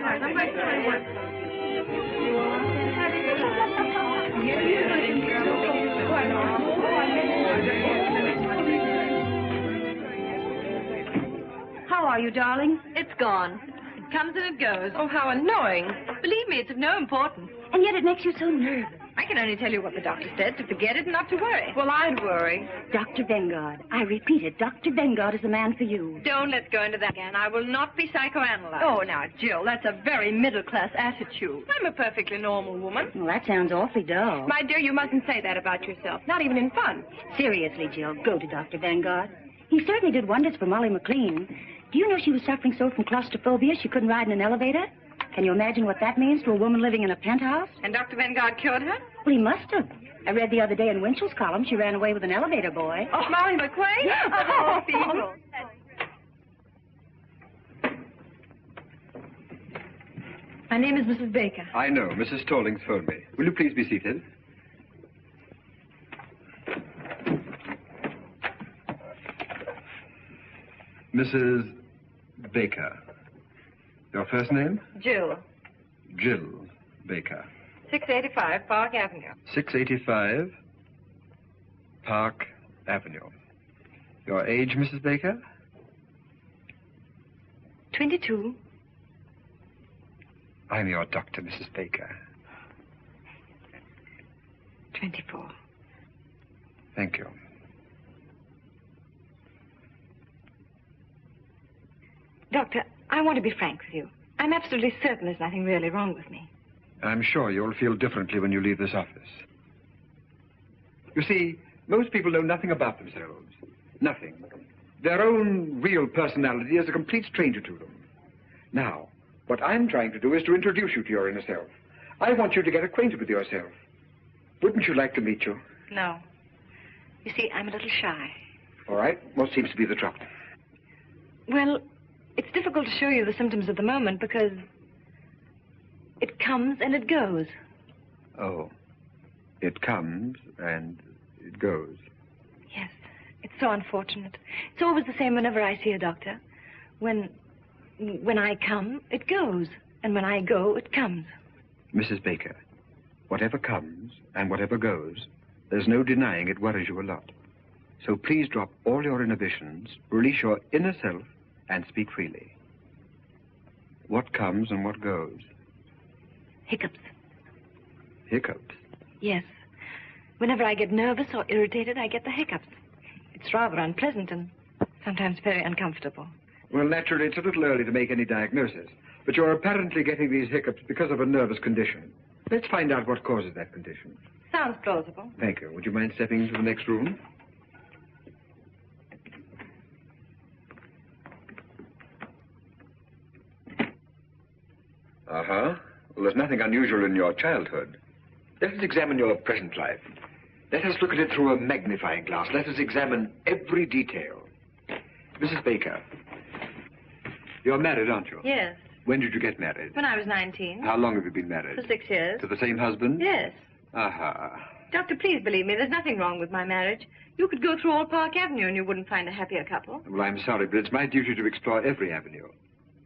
How are you, darling? It's gone. It comes and it goes. Oh, how annoying. Believe me, it's of no importance. And yet it makes you so nervous. I can only tell you what the doctor said, to forget it and not to worry. Well, I'd worry. Dr. Vengard. I repeat it. Dr. Vengard is the man for you. Don't let's go into that again. I will not be psychoanalyzed. Oh, now, Jill, that's a very middle-class attitude. I'm a perfectly normal woman. Well, that sounds awfully dull. My dear, you mustn't say that about yourself. Not even in fun. Seriously, Jill, go to Dr. Vengard. He certainly did wonders for Molly McLean. Do you know she was suffering so from claustrophobia she couldn't ride in an elevator? Can you imagine what that means to a woman living in a penthouse? And Dr. Vengard cured her? Well, he must have. I read the other day in Winchell's column she ran away with an elevator boy. Oh, Molly McLean? Yeah. Oh, people. My name is Mrs. Baker. I know. Mrs. Stallings phoned me. Will you please be seated? Mrs. Baker. Your first name? Jill. Jill Baker. 685 Park Avenue. 685 Park Avenue. Your age, Mrs. Baker? 22. I'm your doctor, Mrs. Baker. 24. Thank you. Doctor, I want to be frank with you. I'm absolutely certain there's nothing really wrong with me. I'm sure you'll feel differently when you leave this office. You see, most people know nothing about themselves. Nothing. Their own real personality is a complete stranger to them. Now, what I'm trying to do is to introduce you to your inner self. I want you to get acquainted with yourself. Wouldn't you like to meet you? No. You see, I'm a little shy. All right. What seems to be the trouble? Well, it's difficult to show you the symptoms at the moment because it comes and it goes. Oh. It comes and it goes. Yes. It's so unfortunate. It's always the same whenever I see a doctor. When I come, it goes. And when I go, it comes. Mrs. Baker, whatever comes and whatever goes, there's no denying it worries you a lot. So please drop all your inhibitions, release your inner self, and speak freely. What comes and what goes? Hiccups. Hiccups? Yes. Whenever I get nervous or irritated, I get the hiccups. It's rather unpleasant and sometimes very uncomfortable. Well, naturally, it's a little early to make any diagnosis, but you're apparently getting these hiccups because of a nervous condition. Let's find out what causes that condition. Sounds plausible. Thank you. Would you mind stepping into the next room? Uh-huh. Well, there's nothing unusual in your childhood. Let us examine your present life. Let us look at it through a magnifying glass. Let us examine every detail. Mrs. Baker, you're married, aren't you? Yes. When did you get married? When I was 19. How long have you been married? For 6 years. To the same husband? Yes. Aha. Doctor, please believe me, there's nothing wrong with my marriage. You could go through all Park Avenue and you wouldn't find a happier couple. Well, I'm sorry, but it's my duty to explore every avenue,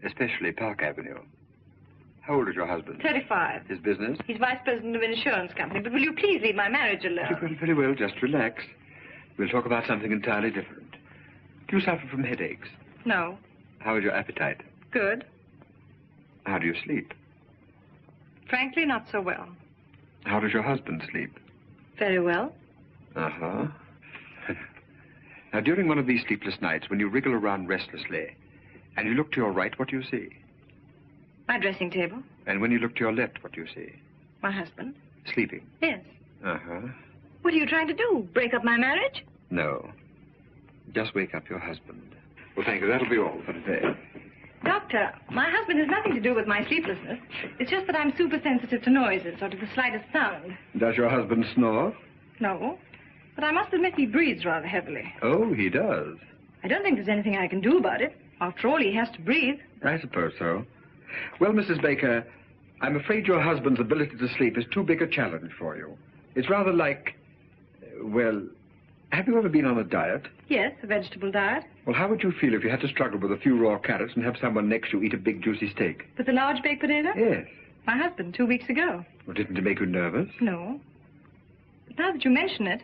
especially Park Avenue. How old is your husband? 35. His business? He's vice president of an insurance company. But will you please leave my marriage alone? Well, very well, just relax. We'll talk about something entirely different. Do you suffer from headaches? No. How is your appetite? Good. How do you sleep? Frankly, not so well. How does your husband sleep? Very well. Uh-huh. Now, during one of these sleepless nights, when you wriggle around restlessly, and you look to your right, what do you see? My dressing table. And when you look to your left, what do you see? My husband. Sleeping? Yes. Uh-huh. What are you trying to do? Break up my marriage? No. Just wake up your husband. Well, thank you. That'll be all for today. Doctor, my husband has nothing to do with my sleeplessness. It's just that I'm super sensitive to noises or to the slightest sound. Does your husband snore? No. But I must admit he breathes rather heavily. Oh, he does. I don't think there's anything I can do about it. After all, he has to breathe. I suppose so. Well, Mrs. Baker, I'm afraid your husband's ability to sleep is too big a challenge for you. It's rather like, well, Have you ever been on a diet? Yes, a vegetable diet. Well, how would you feel if you had to struggle with a few raw carrots and have someone next to you eat a big juicy steak? With a large baked potato? Yes. My husband, 2 weeks ago. Well, didn't it make you nervous? No. But now that you mention it,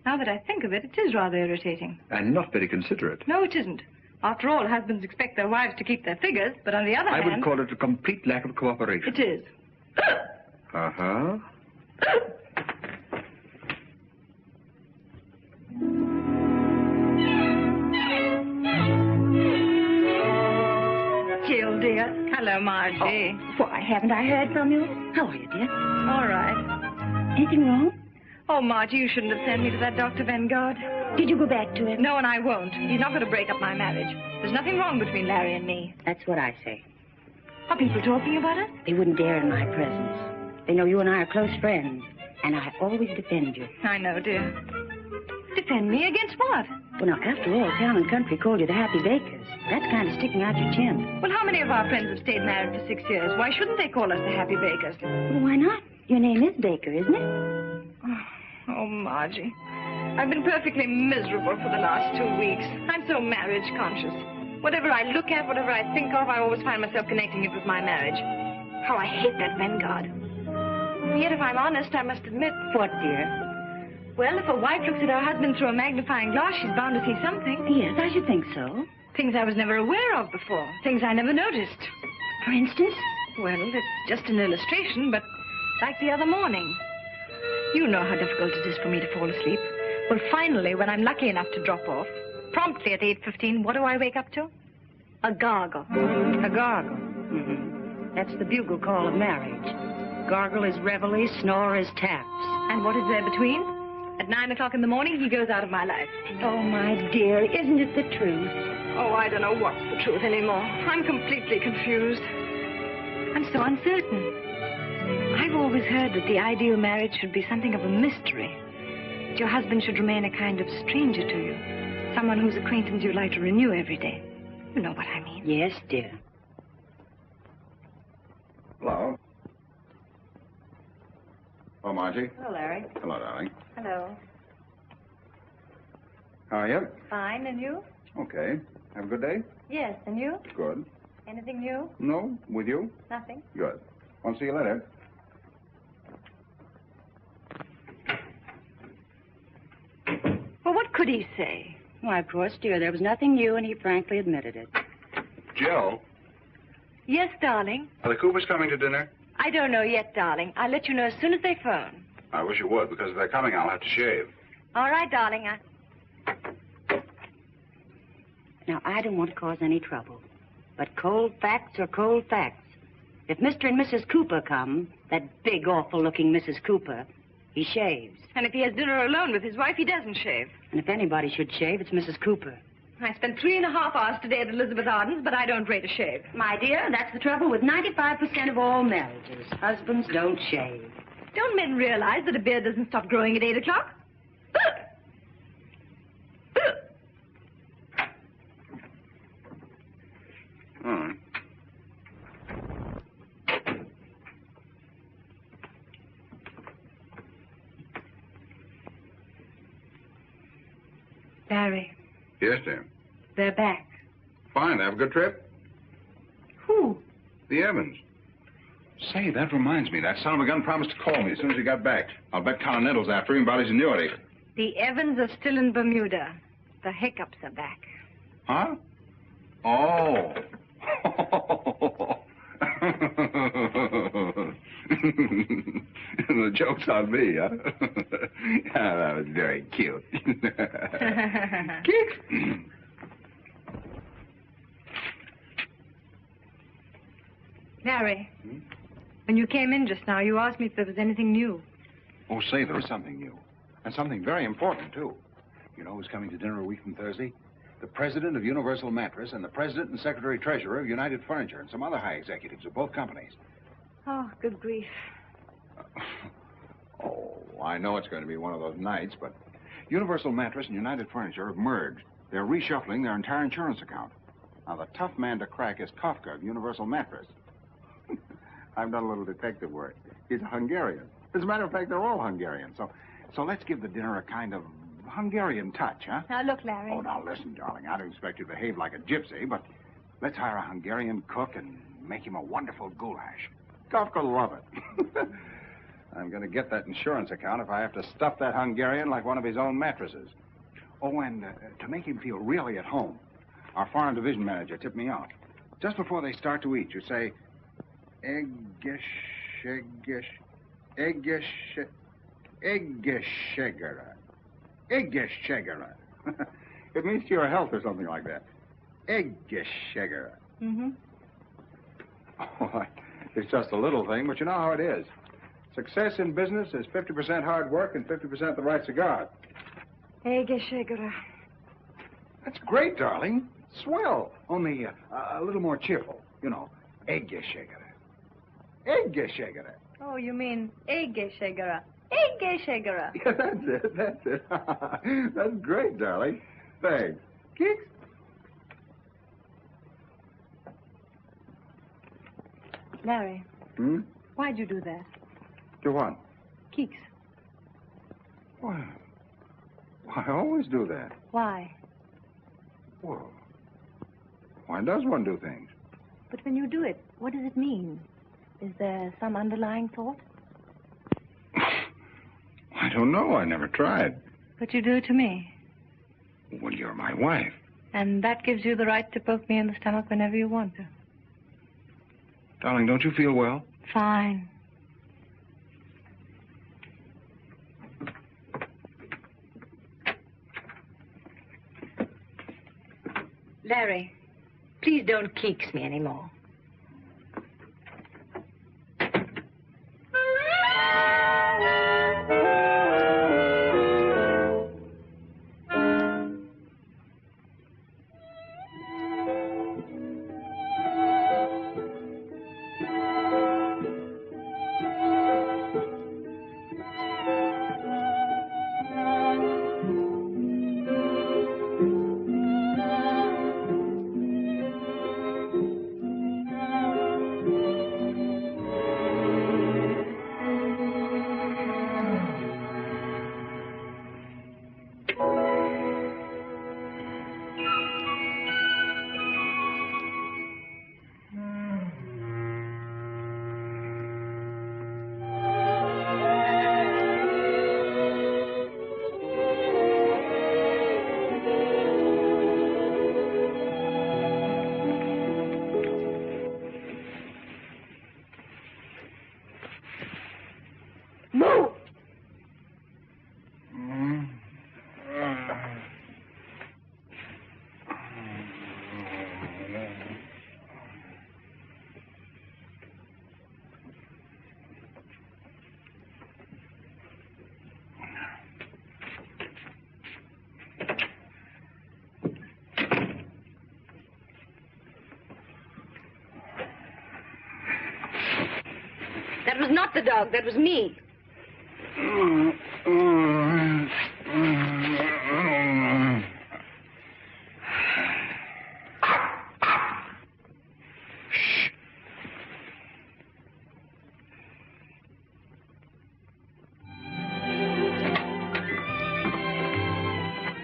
now that I think of it, it is rather irritating. And not very considerate. No, it isn't. After all, husbands expect their wives to keep their figures, but on the other hand... I would call it a complete lack of cooperation. It is. Uh-huh. Jill, dear. Hello, Margie. Oh, why, haven't I heard from you? How are you, dear? All right. Anything wrong? Oh, Margie, you shouldn't have sent me to that Dr. Vengard. Did you go back to him? No, and I won't. He's not going to break up my marriage. There's nothing wrong between Larry and me. That's what I say. Are people talking about it? They wouldn't dare in my presence. They know you and I are close friends, and I always defend you. I know, dear. Defend me against what? Well, now, after all, town and country called you the Happy Bakers. That's kind of sticking out your chin. Well, how many of our friends have stayed married for 6 years? Why shouldn't they call us the Happy Bakers? Well, why not? Your name is Baker, isn't it? Oh, Margie. I've been perfectly miserable for the last 2 weeks. I'm so marriage conscious. Whatever I look at, whatever I think of, I always find myself connecting it with my marriage. How I hate that Vengard. Yet, if I'm honest, I must admit... What, dear? Well, if a wife looks at her husband through a magnifying glass, she's bound to see something. Yes, I should think so. Things I was never aware of before. Things I never noticed. For instance? Well, it's just an illustration, but like the other morning. You know how difficult it is for me to fall asleep. Well, finally, when I'm lucky enough to drop off, promptly at 8:15, what do I wake up to? A gargle. A gargle. Mm-hmm. That's the bugle call of marriage. Gargle is reveille, snore is taps. And what is there between? At 9 o'clock in the morning, he goes out of my life. Oh, my dear, isn't it the truth? Oh, I don't know what's the truth anymore. I'm completely confused. I'm so uncertain. I've always heard that the ideal marriage should be something of a mystery. That your husband should remain a kind of stranger to you. Someone whose acquaintance you like to renew every day. You know what I mean. Yes, dear. Hello. Hello, Margie. Hello, Larry. Hello, darling. Hello. How are you? Fine, and you? Okay. Have a good day? Yes, and you? Good. Anything new? No? With you? Nothing. Good. I'll see you later. Well, what could he say? Why, of course, dear, there was nothing new, and he frankly admitted it. Jill, Yes, darling. are the Coopers coming to dinner? I don't know yet, darling. I'll let you know as soon as they phone. I wish you would, because if they're coming, I'll have to shave. All right, darling. Now, I don't want to cause any trouble, but cold facts are cold facts. If Mr. and Mrs. Cooper come, that big, awful-looking Mrs. Cooper, he shaves. And if he has dinner alone with his wife, he doesn't shave. And if anybody should shave, it's Mrs. Cooper. I spent 3.5 hours today at Elizabeth Arden's, but I don't rate a shave. My dear, that's the trouble with 95% of all marriages. Husbands don't shave. Don't men realize that a beard doesn't stop growing at 8 o'clock? Hmm. Barry, Yes, dear. they're back. Fine. Have a good trip? Who? The Evans. Say, that reminds me. That son of a gun promised to call me as soon as he got back. I'll bet Continental's after him about his annuity. The Evans are still in Bermuda. The hiccups are back. Huh? Oh. The joke's on me, huh? Ah, that was very cute. Larry, when you came in just now, you asked me if there was anything new. Oh, say, there is something new. And something very important, too. You know who's coming to dinner a week from Thursday? The president of Universal Mattress and the president and secretary-treasurer of United Furniture and some other high executives of both companies. Oh, good grief. Oh, I know it's going to be one of those nights, but Universal Mattress and United Furniture have merged. They're reshuffling their entire insurance account. Now, the tough man to crack is Kafka of Universal Mattress. I've done a little detective work. He's a Hungarian. As a matter of fact, they're all Hungarian. So let's give the dinner a kind of Hungarian touch, huh? Now, look, Larry. Oh, now listen, darling. I don't expect you to behave like a gypsy, but let's hire a Hungarian cook and make him a wonderful goulash. Kafka will love it. I'm going to get that insurance account if I have to stuff that Hungarian like one of his own mattresses. Oh, and to make him feel really at home, our foreign division manager tipped me off. Just before they start to eat, you say, Eggesh, Eggeshegera. Eggeshegera. It means to your health or something like that. Eggeshegera. Mm-hmm. Oh, it's just a little thing, but you know how it is. Success in business is 50% hard work and 50% the right cigar. Eggeshegera. That's great, darling. Swell. Only a little more cheerful. You know, Eggeshegera. Eggeshegera. Oh, you mean Eggeshegera. Eggeshegera. Yeah, that's it. That's great, darling. Thanks. Kicks? Larry. Hmm? Why'd you do that? Do what? Keeks. Why, I always do that. Why? Well, why does one do things? But when you do it, what does it mean? Is there some underlying thought? I don't know. I never tried. But you do it to me. Well, you're my wife. And that gives you the right to poke me in the stomach whenever you want to. Darling, don't you feel well? Fine. Larry, please don't keeks me anymore. That was not the dog. That was me.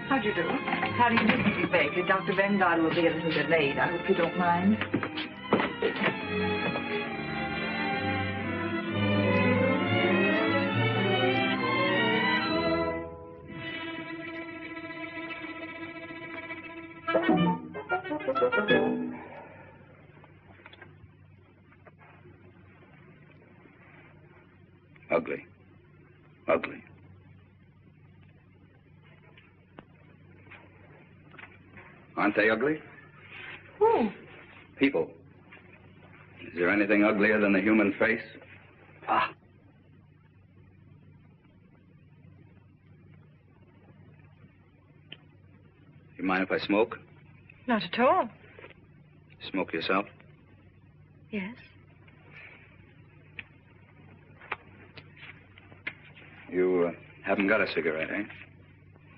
How do you do? How do you do, Mrs. Baker? Dr. Vengard will be a little delayed. I hope you don't mind. Ugly. Ugly. Aren't they ugly? Who? People. Is there anything uglier than the human face? Ah. You mind if I smoke? Not at all. Smoke yourself? Yes. You haven't got a cigarette, eh?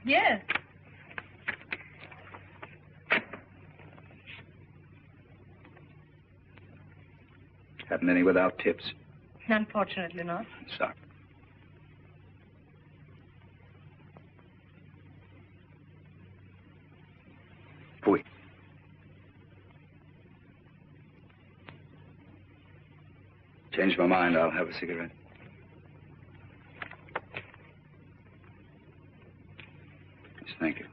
Yes. Haven't any without tips? Unfortunately not. Sorry. Changed my mind. I'll have a cigarette. Yes, thank you.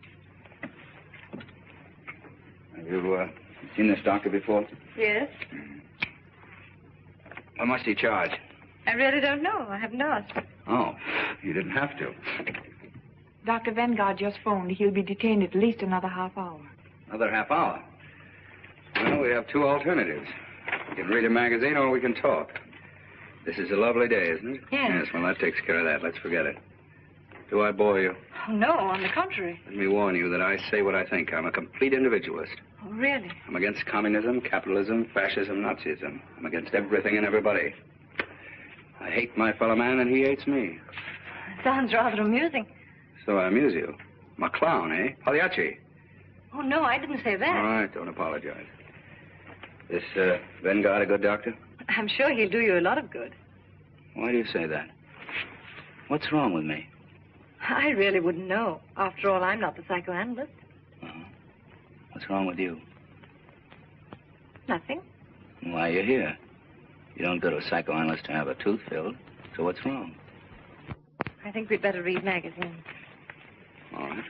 Have you seen this doctor before? Yes? How much do you charge? I really don't know. I haven't asked. Oh, you didn't have to. Dr. Vengard just phoned. He'll be detained at least another half hour. Another half hour? Well, we have two alternatives. We can read a magazine or we can talk. This is a lovely day, isn't it? Yes. Yes, well, that takes care of that. Let's forget it. Do I bore you? Oh, no, on the contrary. Let me warn you that I say what I think. I'm a complete individualist. Oh, really? I'm against communism, capitalism, fascism, Nazism. I'm against everything and everybody. I hate my fellow man and he hates me. Sounds rather amusing. So I amuse you. I'm a clown, eh? Pagliacci. Oh, no, I didn't say that. All right, don't apologize. This Vengard a good doctor? I'm sure he'll do you a lot of good. Why do you say that? What's wrong with me? I really wouldn't know. After all, I'm not the psychoanalyst. Uh-huh. What's wrong with you? Nothing. Why are you here? You don't go to a psychoanalyst to have a tooth filled. So what's wrong? I think we'd better read magazines. All right.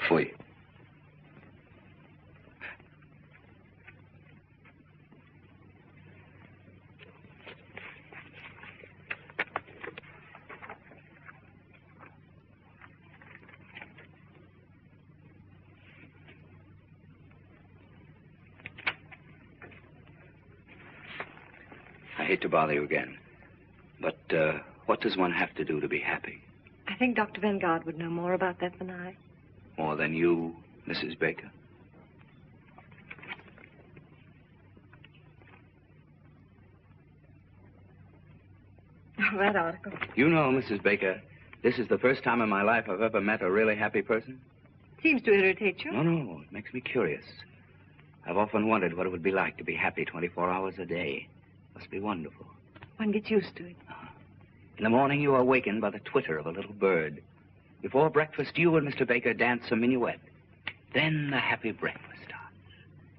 Fui. I hate to bother you again, but what does one have to do to be happy? I think Dr. Vengard would know more about that than I. More than you, Mrs. Baker? Oh, that article. You know, Mrs. Baker, this is the first time in my life I've ever met a really happy person. Seems to irritate you. No, it makes me curious. I've often wondered what it would be like to be happy 24 hours a day. Must be wonderful. One gets used to it. In the morning, you are awakened by the twitter of a little bird. Before breakfast, you and Mr. Baker dance a minuet. Then the happy breakfast starts.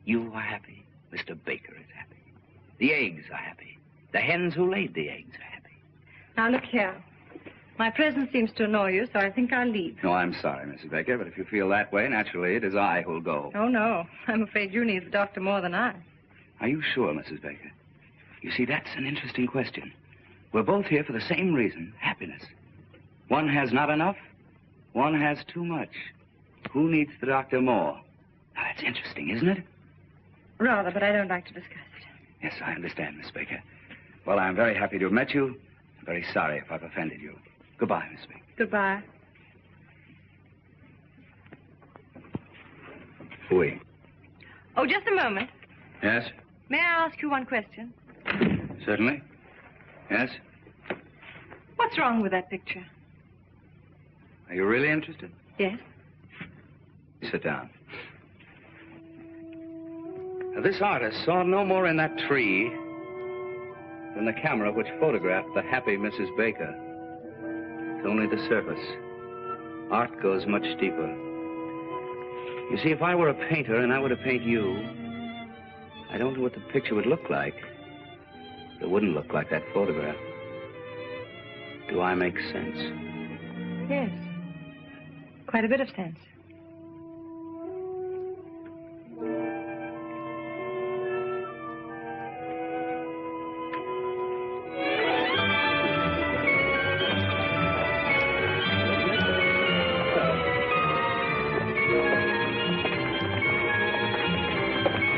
You are happy. Mr. Baker is happy. The eggs are happy. The hens who laid the eggs are happy. Now, look here. My presence seems to annoy you, so I think I'll leave. No, I'm sorry, Mrs. Baker, but if you feel that way, naturally, it is I who'll go. Oh, no. I'm afraid you need the doctor more than I. Are you sure, Mrs. Baker? You see, that's an interesting question. We're both here for the same reason, happiness. One has not enough, one has too much. Who needs the doctor more? Now, that's interesting, isn't it? Rather, but I don't like to discuss it. Yes, I understand, Miss Baker. Well, I'm very happy to have met you. I'm very sorry if I've offended you. Goodbye, Miss Baker. Goodbye. Fui. Oh, just a moment. Yes? May I ask you one question? Certainly. Yes? What's wrong with that picture? Are you really interested? Yes. Sit down. Now, this artist saw no more in that tree than the camera which photographed the happy Mrs. Baker. It's only the surface. Art goes much deeper. You see, if I were a painter and I were to paint you, I don't know what the picture would look like. It wouldn't look like that photograph. Do I make sense? Yes. Quite a bit of sense.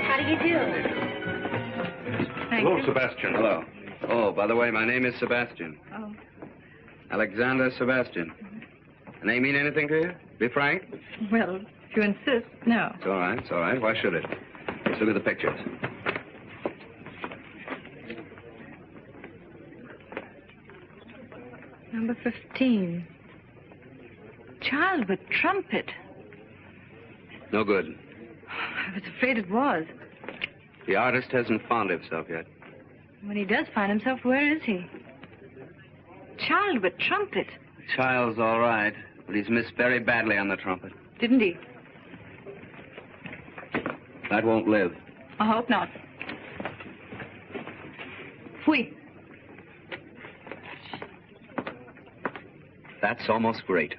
How do you do? Thank Hello, you. Sebastian. Hello. Oh, by the way, my name is Sebastian. Oh. Alexander Sebastian. The name mean anything to you? Be frank? Well, if you insist, no. It's all right, it's all right. Why should it? Let's look at the pictures. Number 15. Child with trumpet. No good. I was afraid it was. The artist hasn't found himself yet. When he does find himself, where is he? Child with trumpet. The child's all right, but he's missed very badly on the trumpet. Didn't he? That won't live. I hope not. Fui. That's almost great.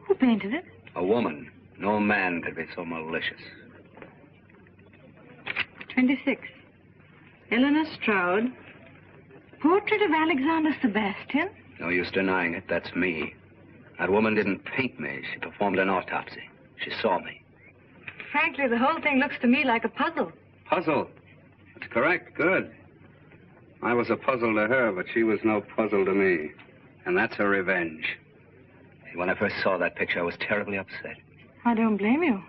Who painted it? A woman. No man could be so malicious. 26. Eleanor Stroud. Portrait of Alexander Sebastian. No use denying it. That's me. That woman didn't paint me. She performed an autopsy. She saw me. Frankly, the whole thing looks to me like a puzzle. Puzzle. That's correct. Good. I was a puzzle to her, but she was no puzzle to me. And that's her revenge. See, when I first saw that picture, I was terribly upset. I don't blame you.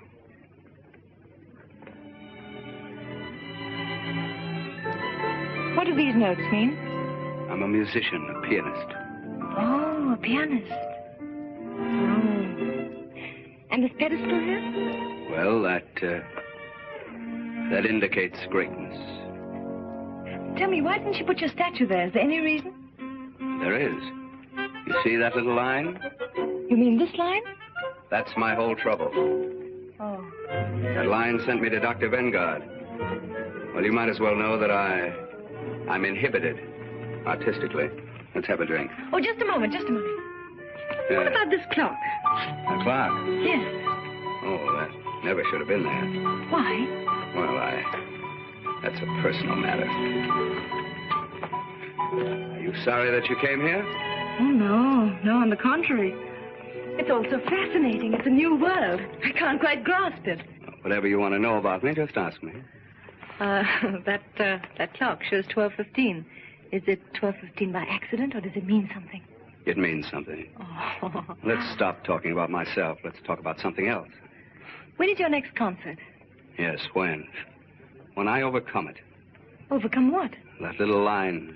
What do these notes mean? I'm a musician, a pianist. Oh, a pianist. Oh. And this pedestal here? Well, that indicates greatness. Tell me, why didn't you put your statue there? Is there any reason? There is. You see that little line? You mean this line? That's my whole trouble. Oh. That line sent me to Dr. Vengard. Well, you might as well know that I'm inhibited, artistically. Let's have a drink. Oh, just a moment, just a moment. What about this clock? A clock? Yes. Oh, that never should have been there. Why? Well, that's a personal matter. Are you sorry that you came here? Oh, no. No, on the contrary. It's all so fascinating. It's a new world. I can't quite grasp it. Whatever you want to know about me, just ask me. That clock shows 12:15. Is it 12:15 by accident, or does it mean something? It means something. Oh. Let's stop talking about myself. Let's talk about something else. When is your next concert? Yes, when? When I overcome it. Overcome what? That little line.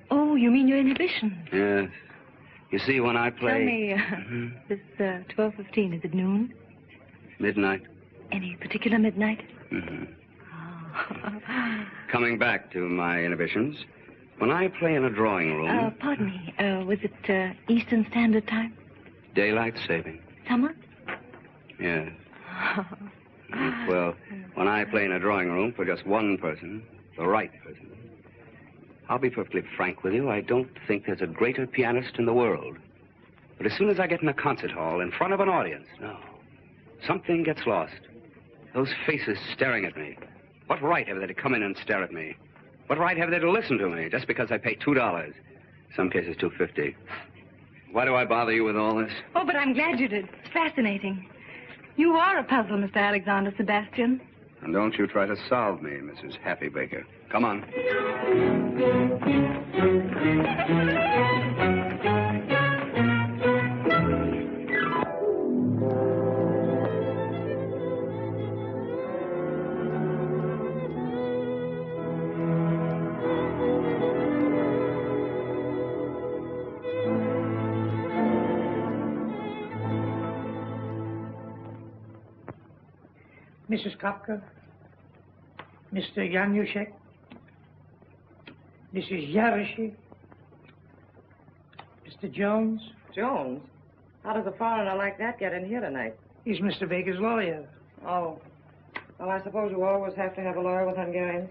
Oh, you mean your inhibition? Yes. You see, when I play... Tell me, this 12:15, is it noon? Midnight. Any particular midnight? Mm-hmm. Oh. Coming back to my inhibitions, when I play in a drawing room... Pardon me, was it Eastern Standard Time? Daylight saving. Summer? Yes. Well, when I play in a drawing room for just one person, the right person, I'll be perfectly frank with you, I don't think there's a greater pianist in the world. But as soon as I get in a concert hall in front of an audience, no, something gets lost. Those faces staring at me. What right have they to come in and stare at me? What right have they to listen to me just because I pay $2? Some cases $2.50. Why do I bother you with all this? Oh, but I'm glad you did. It's fascinating. You are a puzzle, Mr. Alexander Sebastian. And don't you try to solve me, Mrs. Happy Baker. Come on. Mrs. Kopka, Mr. Januszek, Mrs. Yaroshi, Mr. Jones. Jones? How does a foreigner like that get in here tonight? He's Mr. Baker's lawyer. Oh. Well, I suppose you always have to have a lawyer with Hungarians.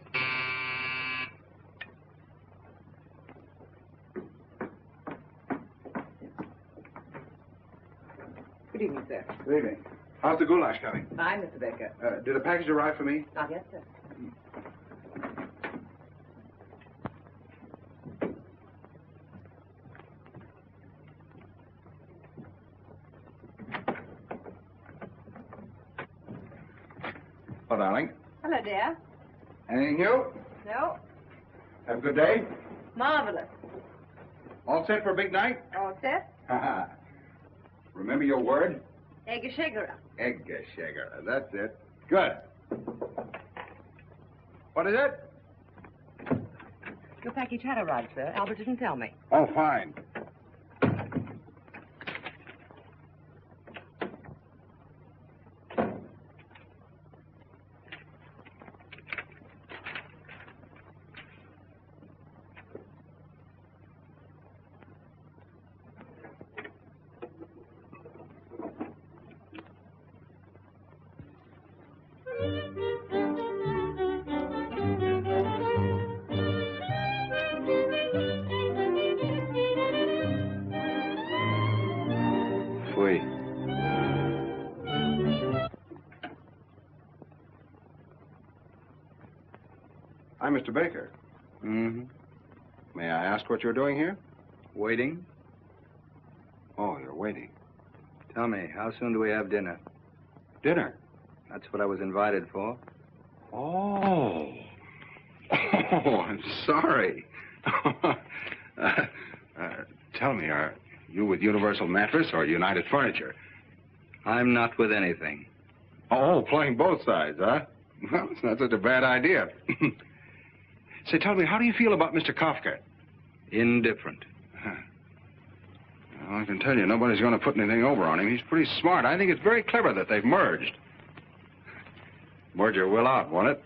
Good evening, sir. Good evening. How's the goulash coming? Fine, Mr. Baker. Did the package arrive for me? Not yet, sir. Oh, darling. Hello, dear. Anything new? No. Have a good day? Marvelous. All set for a big night? All set? Remember your word? Eggeschegera. Eggeschegera. That's it. Good. What is it? Your package had arrived, sir. Albert didn't tell me. Oh, fine. we? I'm Mr. Baker. Mm-hmm. May I ask what you're doing here? Waiting. Oh, you're waiting. Tell me, how soon do we have dinner? Dinner? That's what I was invited for. Oh. Oh, I'm sorry. Tell me, are you with Universal Mattress or United Furniture? I'm not with anything. Oh, playing both sides, huh? Well, it's not such a bad idea. Say, tell me, how do you feel about Mr. Kafka? Indifferent. Well, I can tell you, nobody's going to put anything over on him. He's pretty smart. I think it's very clever that they've merged. Merger will out, won't it?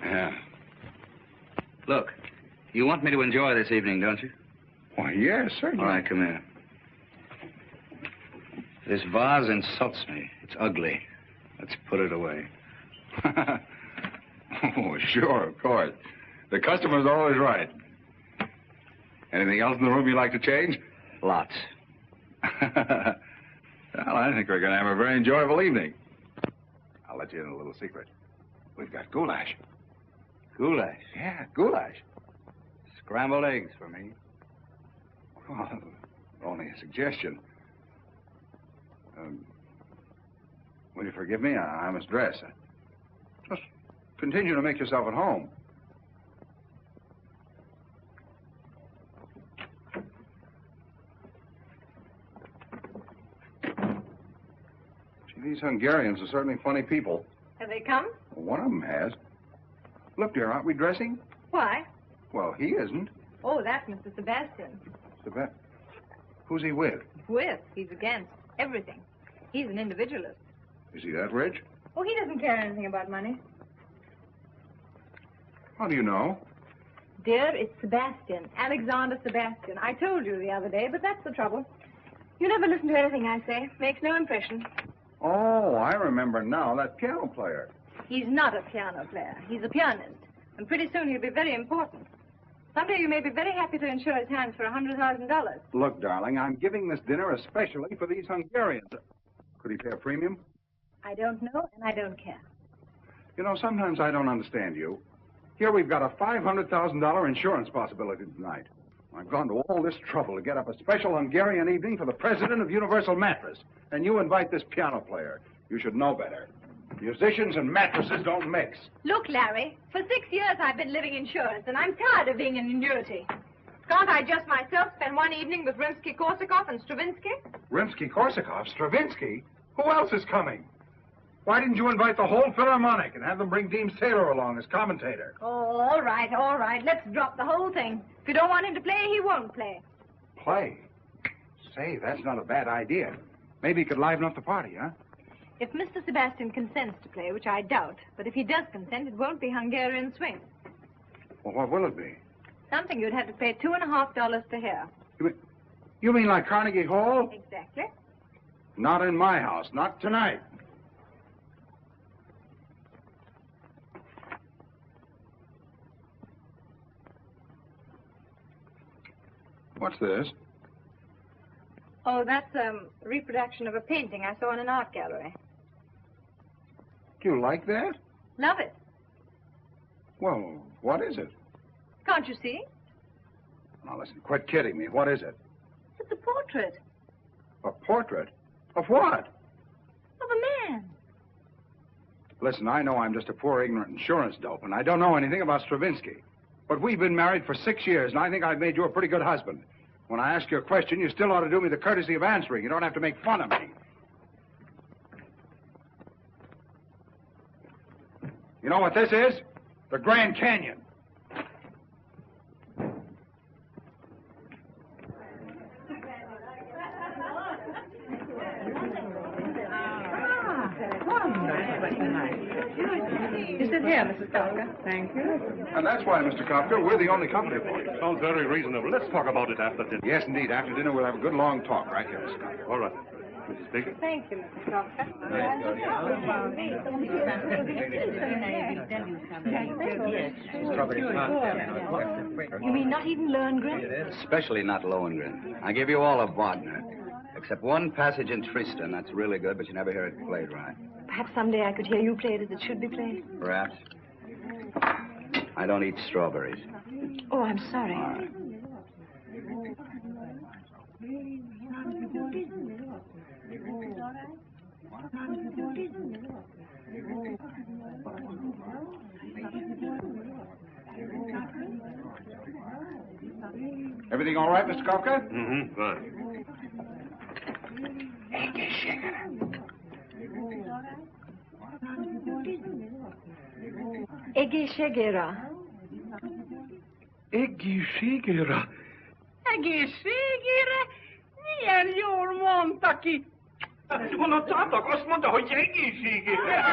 Yeah. Look, you want me to enjoy this evening, don't you? Why, yes, certainly. All right, come here. This vase insults me. It's ugly. Let's put it away. Oh, sure, of course. The customer's always right. Anything else in the room you'd like to change? Lots. Well, I think we're going to have a very enjoyable evening. I'll let you in a little secret. We've got goulash. Goulash. Yeah, goulash. Scrambled eggs for me. Well, only a suggestion. Will you forgive me? I must dress. Just continue to make yourself at home. Gee, these Hungarians are certainly funny people. Have they come? Well, one of them has. Look, dear, aren't we dressing? Why? Well, he isn't. Oh, that's Mr. Sebastian. Who's he with? With. He's against everything. He's an individualist. Is he that rich? Oh, he doesn't care anything about money. How do you know? Dear, it's Sebastian. Alexander Sebastian. I told you the other day, but that's the trouble. You never listen to anything I say. Makes no impression. Oh, I remember now. That piano player. He's not a piano player. He's a pianist. And pretty soon he'll be very important. Someday you may be very happy to insure his hands for $100,000. Look, darling, I'm giving this dinner especially for these Hungarians. Could he pay a premium? I don't know, and I don't care. You know, sometimes I don't understand you. Here we've got a $500,000 insurance possibility tonight. I've gone to all this trouble to get up a special Hungarian evening for the president of Universal Mattress. And you invite this piano player. You should know better. Musicians and mattresses don't mix. Look, Larry, for 6 years I've been living insurance, and I'm tired of being an annuity. Can't I just myself spend one evening with Rimsky-Korsakov and Stravinsky? Rimsky-Korsakov? Stravinsky? Who else is coming? Why didn't you invite the whole Philharmonic and have them bring Deems Taylor along as commentator? Oh, all right, all right. Let's drop the whole thing. If you don't want him to play, he won't play. Play? Say, that's not a bad idea. Maybe he could liven up the party, huh? If Mr. Sebastian consents to play, which I doubt, but if he does consent, it won't be Hungarian swing. Well, what will it be? Something you'd have to pay $2.50 to hear. You mean like Carnegie Hall? Exactly. Not in my house. Not tonight. What's this? Oh, that's a reproduction of a painting I saw in an art gallery. Do you like that? Love it. Well, what is it? Can't you see? Now, listen, quit kidding me. What is it? It's a portrait A portrait? Of what? of a man. Listen, I know I'm just a poor, ignorant insurance dope, and I don't know anything about Stravinsky. But we've been married for 6 years, and I think I've made you a pretty good husband. When I ask you a question, you still ought to do me the courtesy of answering. You don't have to make fun of me. You know what this is? The Grand Canyon. You sit here, Mrs. Kafka. Thank you. And that's why, Mr. Kafka, we're the only company for you. Sounds very reasonable. Let's talk about it after dinner. Yes, indeed. After dinner, we'll have a good long talk right here, Mr. Kafka. All right. Mrs. Baker. Thank you, Mr. Doctor. You mean not even Lohengrin? Especially not Lohengrin. I give you all of Wagner. Except one passage in Tristan. That's really good, but you never hear it played right. Perhaps someday I could hear you play it as it should be played. Perhaps. I don't eat strawberries. Oh, I'm sorry. All right. Everything all right, Mr. Kafka? Mm-hmm. Fine. Ege Shegera. Egészségére. Egészségére? Milyen jól mondta ki. Hallottátok? Azt mondta, hogy egészségére.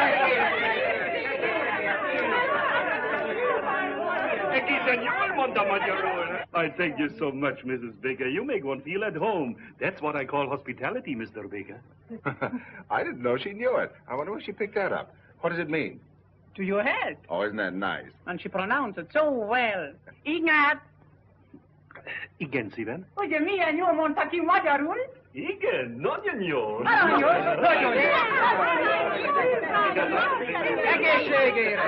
Egészen jól mondta magyarul. I thank you so much, Mrs. Baker. You make one feel at home. That's what I call hospitality, Mr. Baker. I didn't know she knew it. I wonder where she picked that up. What does it mean? To your head. Oh, isn't that nice? And she pronounced it so well. Ignát! Igen, szívem. Ugye milyen jól mondta ki magyarul? Igen, nagyon jól. Nagyon jó. Nagyon jó. Egészségére!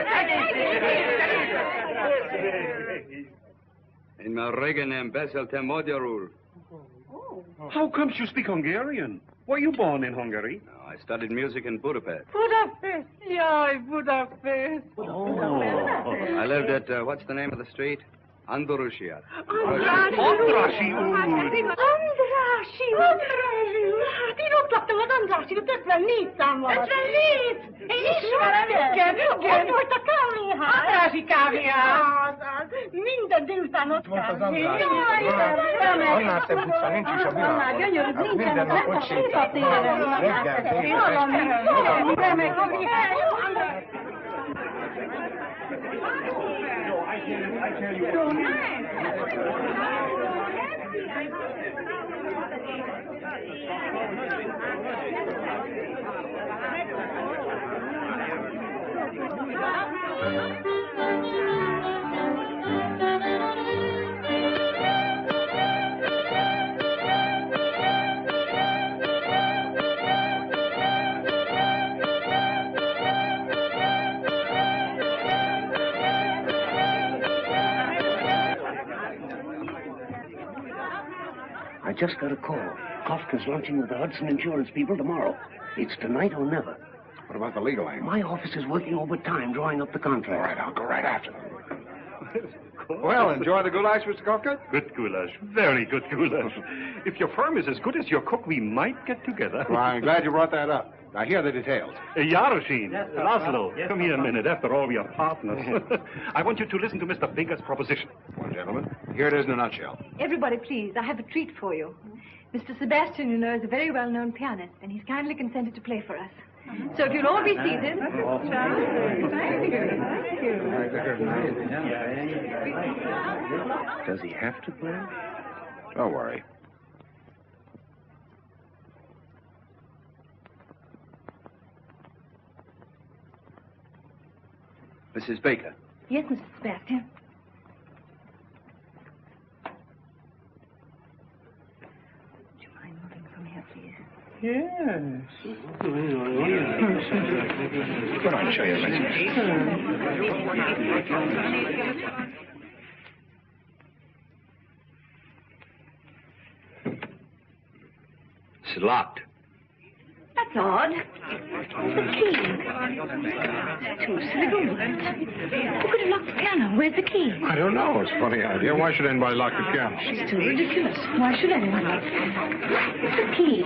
Én már régen nem beszéltem magyarul. How comes you speak Hungarian? Were you born in Hungary? No, I studied music in Budapest. Budapest! Jaj, Budapest! Oh. I lived at, what's the name of the street? Andalusia. Andrássy úr! Andrássy! Hát én ott laktam az Andrássy, 54 számmal. 54! Én ismerem! Igen. Ott volt a kávéház. Andrássy kávéház. Minden délután ott volt az Andrássy. Annál szebb utca nincs is a világon. Gyönyörű, Minden nap ott sétálunk. Reggel, I just got a call. Kafka's launching with the Hudson Insurance people tomorrow. It's tonight or never. What about the legal aim? My office is working overtime drawing up the contract. All right, I'll go right after them. Well, enjoy the goulash, Mr. Kafka? Good goulash. Very good goulash. If your firm is as good as your cook, we might get together. Well, I'm glad you brought that up. Now, here are the details. Yaroshin, Laszlo, come here a minute. After all, we are partners. I want you to listen to Mr. Baker's proposition. Well, gentlemen, here it is in a nutshell. Everybody, please, I have a treat for you. Mr. Sebastian, you know, is a very well-known pianist, and he's kindly consented to play for us. So if you'll all be seated. Does he have to play? Don't worry. Mrs. Baker. Yes, Mr. Sebastian. Would you mind moving from here, please? Yes. Come on, show you a It's locked. That's odd. The key. Too silly. Who could have locked the piano? Where's the key? I don't know. It's a funny idea. Why should anybody lock the piano? It's too ridiculous. Why should anyone lock it? Where's the key?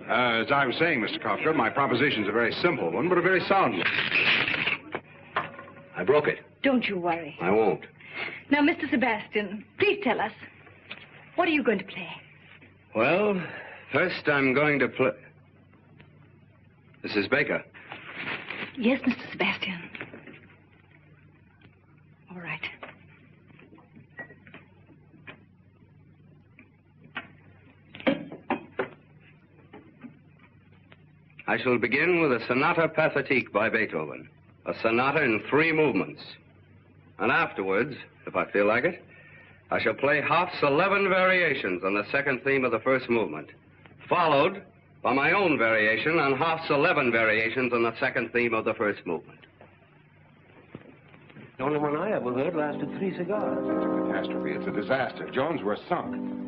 As I was saying, Mr. Kafka, my proposition's a very simple one, but a very sound one. I broke it. Don't you worry. I won't. Now, Mr. Sebastian, please tell us, what are you going to play? Well, first I'm going to play... Mrs. Baker. Yes, Mr. Sebastian. All right. I shall begin with a Sonata Pathétique by Beethoven, a sonata in 3 movements. And afterwards, if I feel like it, I shall play Hoff's 11 variations on the second theme of the first movement, followed by my own variation on Hoff's 11 variations on the second theme of the first movement. The only one I ever heard lasted 3 cigars. It's a catastrophe. It's a disaster. Jones, we're sunk.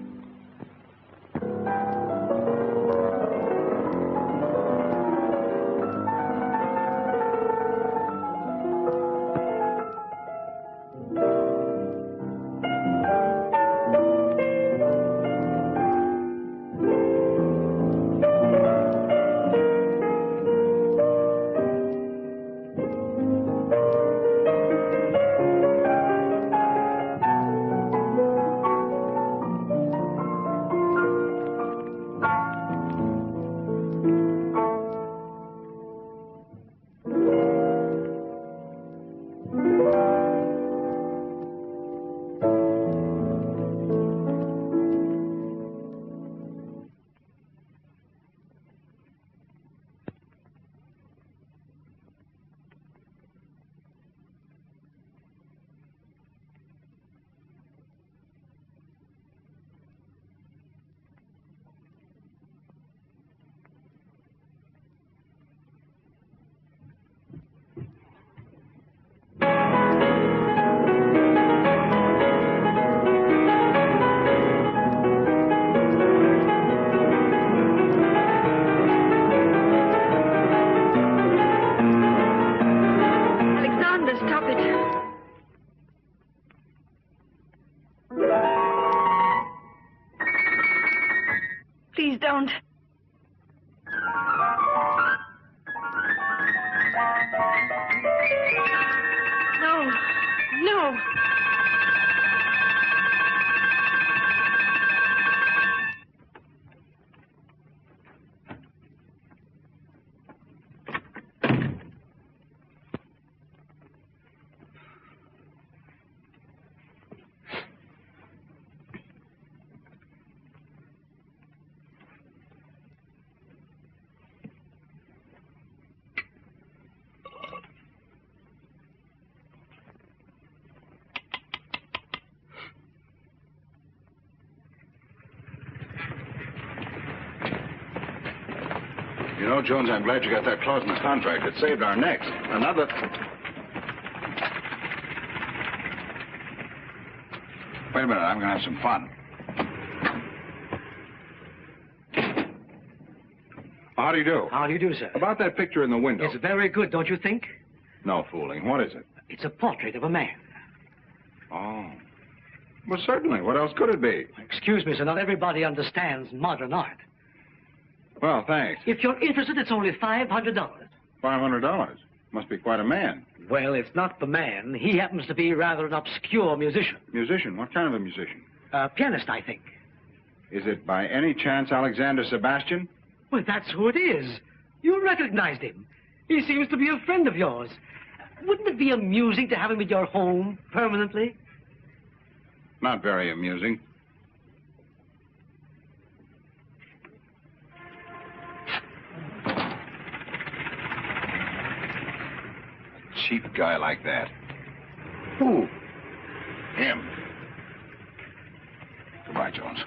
Please don't. No. No. You know, Jones, I'm glad you got that clause in the contract. It saved our necks. Another... Wait a minute. I'm going to have some fun. How do you do? How do you do, sir? About that picture in the window. It's very good, don't you think? No fooling. What is it? It's a portrait of a man. Oh. Well, certainly. What else could it be? Excuse me, sir. Not everybody understands modern art. Well, thanks. If you're interested, it's only $500. $500? Must be quite a man. Well, it's not the man. He happens to be rather an obscure musician. Musician? What kind of a musician? A pianist, I think. Is it by any chance Alexander Sebastian? Well, that's who it is. You recognized him. He seems to be a friend of yours. Wouldn't it be amusing to have him at your home permanently? Not very amusing. Cheap guy like that. Who? Him. Goodbye, Jones.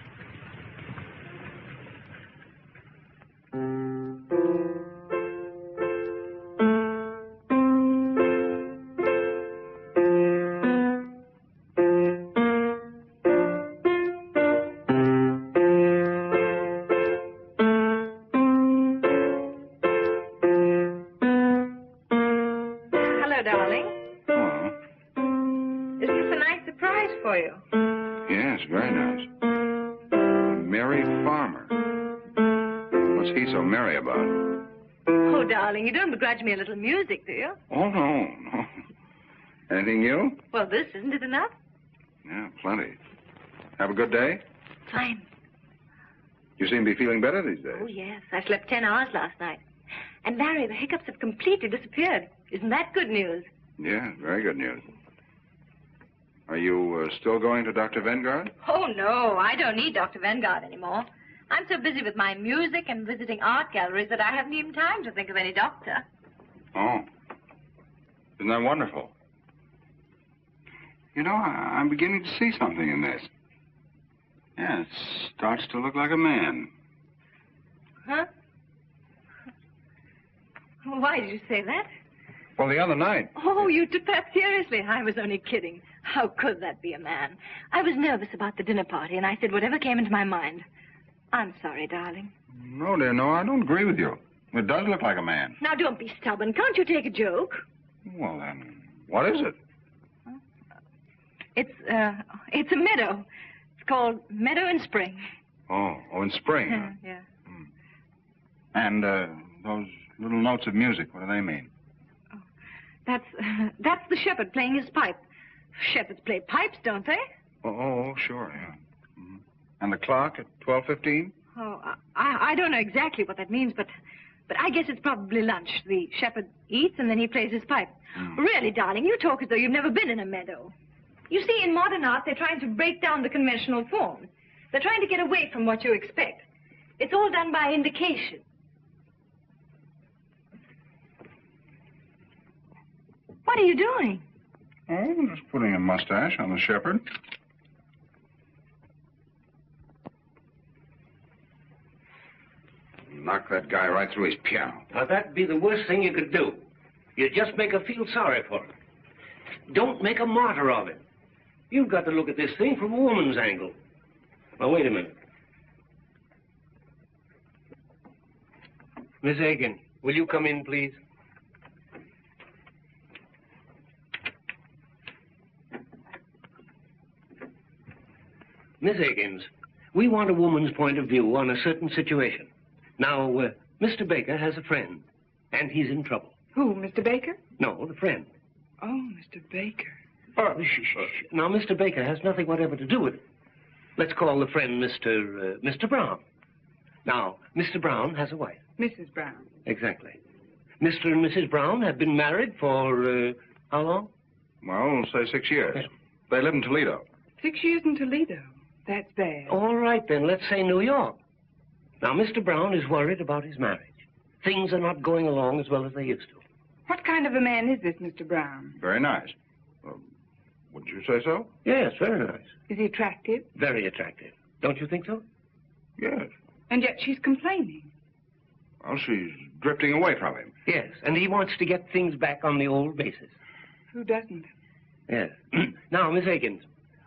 You don't begrudge me a little music, do you? Oh, no, no. Anything new? Well, this, isn't it enough? Yeah, plenty. Have a good day? Fine. You seem to be feeling better these days. Oh, yes. I slept 10 hours last night. And, Larry, the hiccups have completely disappeared. Isn't that good news? Yeah, very good news. Are you still going to Dr. Vengard? Oh, no. I don't need Dr. Vengard anymore. I'm so busy with my music and visiting art galleries that I haven't even time to think of any doctor. Oh. Isn't that wonderful? You know, I'm beginning to see something in this. Yeah, it starts to look like a man. Huh? Why did you say that? Well, the other night. Oh, you took that seriously. I was only kidding. How could that be a man? I was nervous about the dinner party, and I said whatever came into my mind. I'm sorry, darling. No, dear, no, I don't agree with you. It does look like a man. Now, don't be stubborn. Can't you take a joke? Well, then, what is it? It's a meadow. It's called Meadow in Spring. Oh, in spring. Huh? Yeah. And those little notes of music, what do they mean? Oh, that's the shepherd playing his pipe. Shepherds play pipes, don't they? Oh, sure, yeah. Mm-hmm. And the clock at 12:15? Oh, I don't know exactly what that means, but I guess it's probably lunch. The shepherd eats and then he plays his pipe. Really, darling, you talk as though you've never been in a meadow. You see, in modern art, they're trying to break down the conventional form. They're trying to get away from what you expect. It's all done by indication. What are you doing? Oh, I'm just putting a mustache on the shepherd. Knock that guy right through his piano. Now, that'd be the worst thing you could do. You just make her feel sorry for her. Don't make a martyr of it. You've got to look at this thing from a woman's angle. Now, wait a minute. Miss Aikens, will you come in, please? Miss Aikens, we want a woman's point of view on a certain situation. Now, Mr. Baker has a friend, and he's in trouble. Who, Mr. Baker? No, the friend. Oh, Mr. Baker. Oh, shh. Now, Mr. Baker has nothing whatever to do with it. Let's call the friend Mr. Brown. Now, Mr. Brown has a wife. Mrs. Brown. Exactly. Mr. and Mrs. Brown have been married for, how long? Well, say 6 years. Okay. They live in Toledo. 6 years in Toledo? That's bad. All right, then, let's say New York. Now, Mr. Brown is worried about his marriage. Things are not going along as well as they used to. What kind of a man is this, Mr. Brown? Very nice. Wouldn't you say so? Yes, very nice. Is he attractive? Very attractive. Don't you think so? Yes. And yet she's complaining. Well, she's drifting away from him. Yes, and he wants to get things back on the old basis. Who doesn't? Yes. Now, Miss Aikens,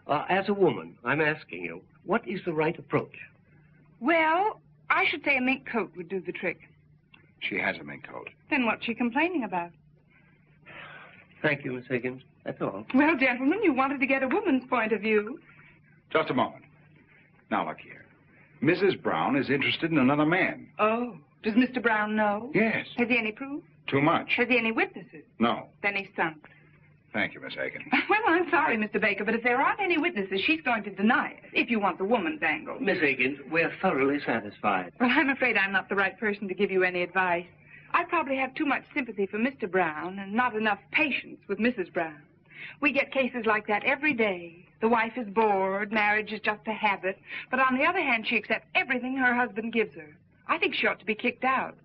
as a woman, I'm asking you, what is the right approach? Well, I should say a mink coat would do the trick. She has a mink coat. Then what's she complaining about? Thank you, Miss Aikens. That's all. Well, gentlemen, you wanted to get a woman's point of view. Just a moment. Now, look here. Mrs. Brown is interested in another man. Oh. Does Mr. Brown know? Yes. Has he any proof? Too much. Has he any witnesses? No. Then he's sunk. Thank you, Miss Aikens. Well, I'm sorry, Mr. Baker, but if there aren't any witnesses, she's going to deny it, if you want the woman's angle. Miss Aikens, we're thoroughly satisfied. Well, I'm afraid I'm not the right person to give you any advice. I probably have too much sympathy for Mr. Brown and not enough patience with Mrs. Brown. We get cases like that every day. The wife is bored, marriage is just a habit, but on the other hand, she accepts everything her husband gives her. I think she ought to be kicked out.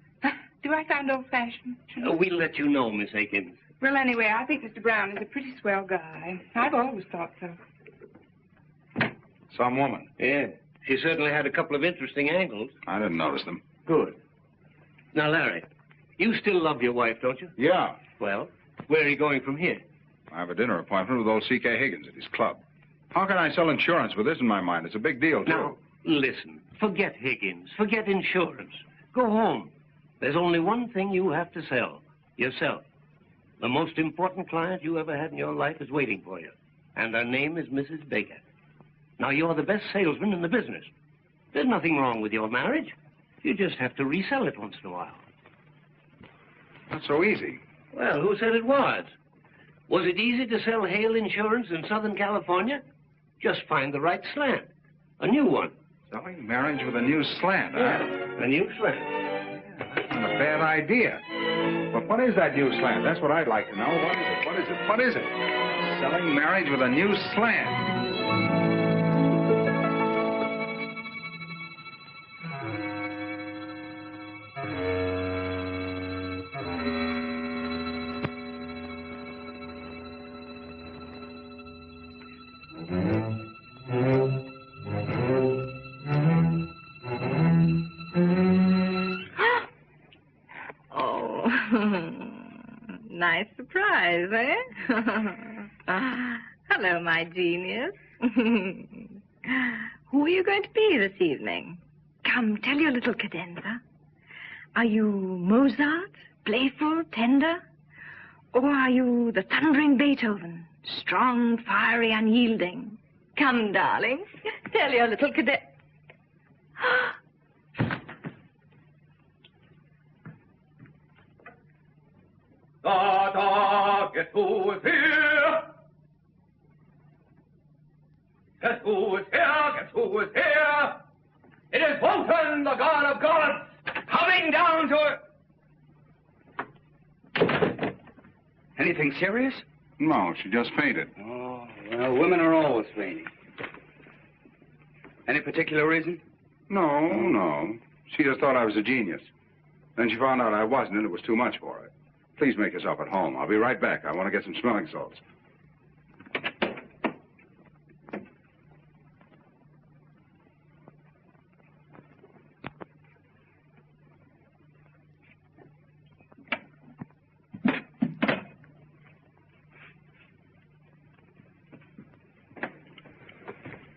Do I sound old-fashioned? We'll let you know, Miss Aikens. Well, anyway, I think Mr. Brown is a pretty swell guy. I've always thought so. Some woman. Yeah. She certainly had a couple of interesting angles. I didn't notice them. Good. Now, Larry, you still love your wife, don't you? Yeah. Well, where are you going from here? I have a dinner appointment with old C.K. Higgins at his club. How can I sell insurance with this in my mind? It's a big deal, too. Now, listen. Forget Higgins. Forget insurance. Go home. There's only one thing you have to sell. Yourself. The most important client you ever had in your life is waiting for you. And her name is Mrs. Baker. Now, you're the best salesman in the business. There's nothing wrong with your marriage. You just have to resell it once in a while. Not so easy. Well, who said it was? Was it easy to sell hail insurance in Southern California? Just find the right slant. A new one. Selling marriage with a new slant, huh? Yeah, a new slant. Yeah, that's not a bad idea. But what is that new slant? That's what I'd like to know. What is it? What is it? What is it? Selling marriage with a new slant. surprise, eh? Hello, my genius. Who are you going to be this evening? Come, tell your little cadenza. Are you Mozart, playful, tender? Or are you the thundering Beethoven, strong, fiery, unyielding? Come, darling, tell your little cadenza. Da, guess who is here? Guess who is here? Guess who is here? It is Wotan, the god of gods, coming down to... Anything serious? No, she just fainted. Oh, well, women are always fainting. Any particular reason? No. She just thought I was a genius. Then she found out I wasn't, and it was too much for her. Please make yourself at home. I'll be right back. I want to get some smelling salts.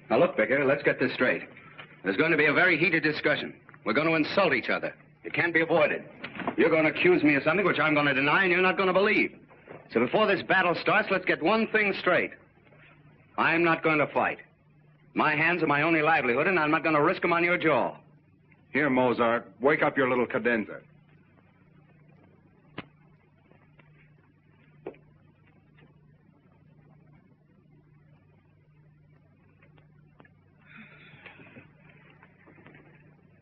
Now, look, Vicar, let's get this straight. There's going to be a very heated discussion. We're going to insult each other. It can't be avoided. You're going to accuse me of something which I'm going to deny and you're not going to believe. So before this battle starts, let's get one thing straight. I'm not going to fight. My hands are my only livelihood, and I'm not going to risk them on your jaw. Here, Mozart, wake up your little cadenza.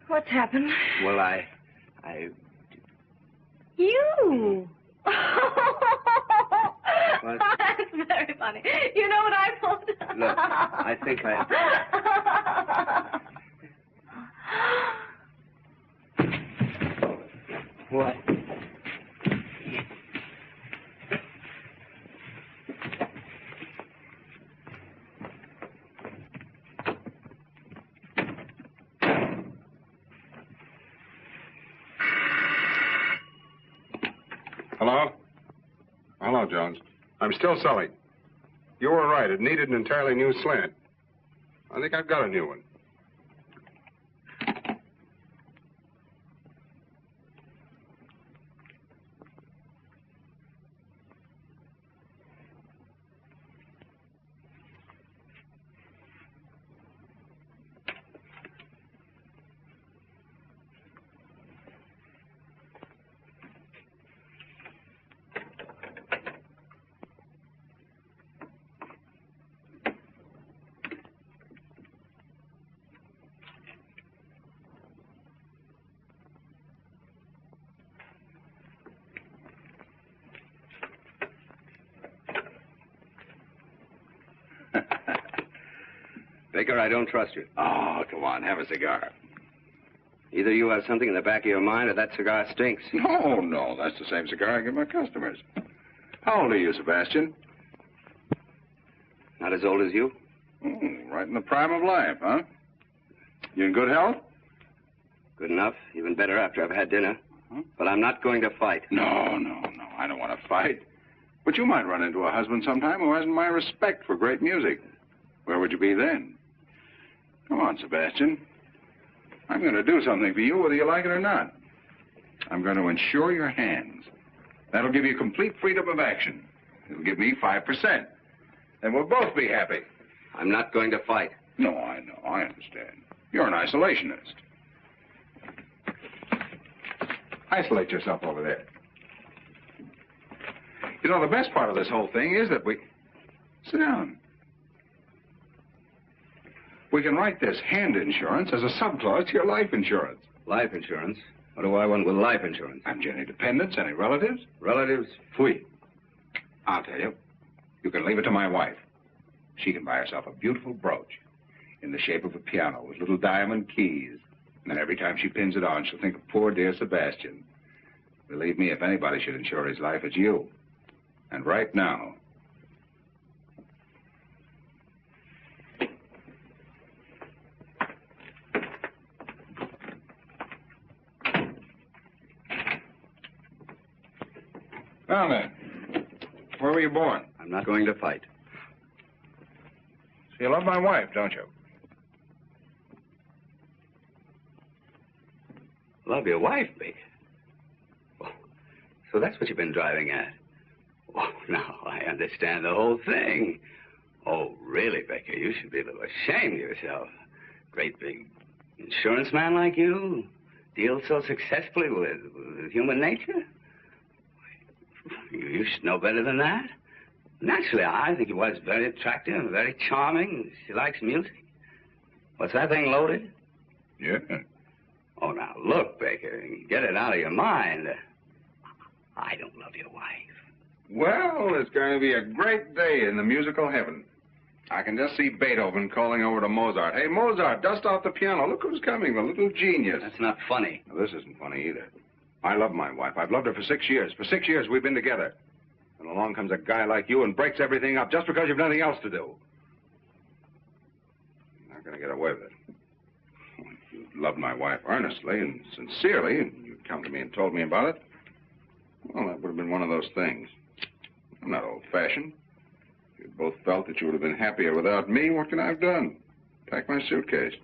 What's happened? Well, I... You! What? That's very funny. You know what I thought? Look, I think What? Hello? Hello, Jones. I'm still Sully. You were right. It needed an entirely new slant. I think I've got a new one. Baker, I don't trust you. Oh, come on, have a cigar. Either you have something in the back of your mind or that cigar stinks. No, that's the same cigar I give my customers. How old are you, Sebastian? Not as old as you? Right in the prime of life, huh? You in good health? Good enough. Even better after I've had dinner. But I'm not going to fight. No. I don't want to fight. But you might run into a husband sometime who hasn't my respect for great music. Where would you be then? Come on, Sebastian. I'm going to do something for you, whether you like it or not. I'm going to insure your hands. That'll give you complete freedom of action. It'll give me 5%. And we'll both be happy. I'm not going to fight. No, I know. I understand. You're an isolationist. Isolate yourself over there. You know, the best part of this whole thing is that we... Sit down. We can write this hand insurance as a subclause to your life insurance. Life insurance? What do I want with life insurance? Haven't you any dependents, any relatives? Relatives? Fui. I'll tell you. You can leave it to my wife. She can buy herself a beautiful brooch in the shape of a piano with little diamond keys. And then every time she pins it on, she'll think of poor dear Sebastian. Believe me, if anybody should insure his life, it's you. And right now... Now then, Where were you born? I'm not going to fight. So you love my wife, don't you? Love your wife, Baker? Oh, so that's what you've been driving at. Oh, now I understand the whole thing. Oh, really, Baker? You should be a little ashamed of yourself. Great big insurance man like you deals so successfully with human nature. You should know better than that. Naturally, I think your wife's very attractive and very charming. She likes music. What's that thing loaded? Yeah. Oh, now, look, Baker, get it out of your mind. I don't love your wife. Well, it's going to be a great day in the musical heaven. I can just see Beethoven calling over to Mozart. Hey, Mozart, dust off the piano. Look who's coming, the little genius. That's not funny. Now, this isn't funny either. I love my wife. I've loved her for 6 years. For 6 years, we've been together. And along comes a guy like you and breaks everything up just because you've nothing else to do. You're not going to get away with it. If you loved my wife earnestly and sincerely, and you'd come to me and told me about it, well, that would have been one of those things. I'm not old-fashioned. If you both felt that you would have been happier without me, what can I have done? Pack my suitcase.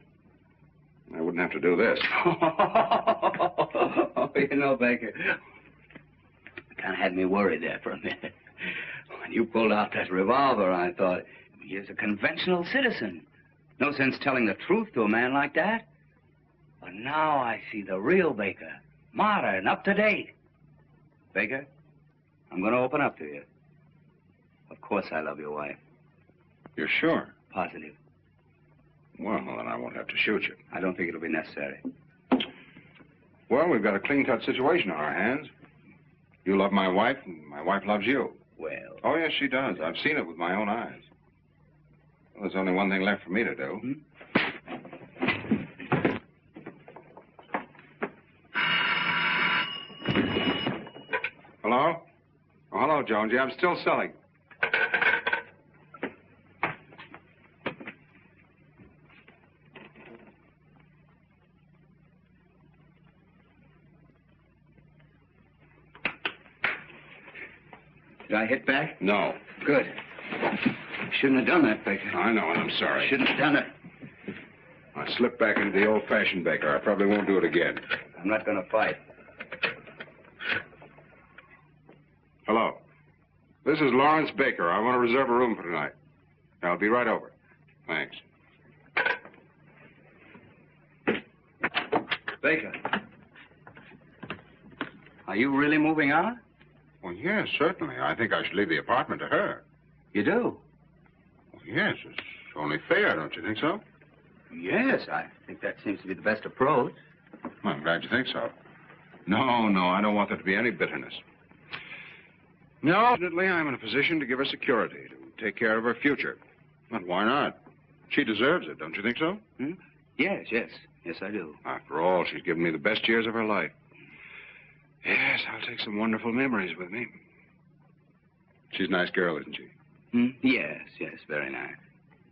I wouldn't have to do this. Oh, you know, Baker, kind of had me worried there for a minute. When you pulled out that revolver, I thought, he's a conventional citizen. No sense telling the truth to a man like that. But now I see the real Baker, modern, up to date. Baker, I'm going to open up to you. Of course I love your wife. You're sure? Positive. Well, then I won't have to shoot you. I don't think it'll be necessary. Well, we've got a clean-cut situation on our hands. You love my wife, and my wife loves you. Well... Oh, yes, she does. I've seen it with my own eyes. Well, there's only one thing left for me to do. Hello? Oh, hello, Jonesy. I'm still selling. Did I hit back? No. Good. Shouldn't have done that, Baker. I know, and I'm sorry. Shouldn't have done it. I slipped back into the old-fashioned Baker. I probably won't do it again. I'm not going to fight. Hello. This is Lawrence Baker. I want to reserve a room for tonight. I'll be right over. Thanks. Baker. Are you really moving out? Well, yes, certainly. I think I should leave the apartment to her. You do? Well, yes, it's only fair, don't you think so? Yes, I think that seems to be the best approach. Well, I'm glad you think so. No, I don't want there to be any bitterness. No, fortunately, I'm in a position to give her security, to take care of her future. But why not? She deserves it, don't you think so? Yes, I do. After all, she's given me the best years of her life. Yes, I'll take some wonderful memories with me. She's a nice girl, isn't she? Yes, very nice.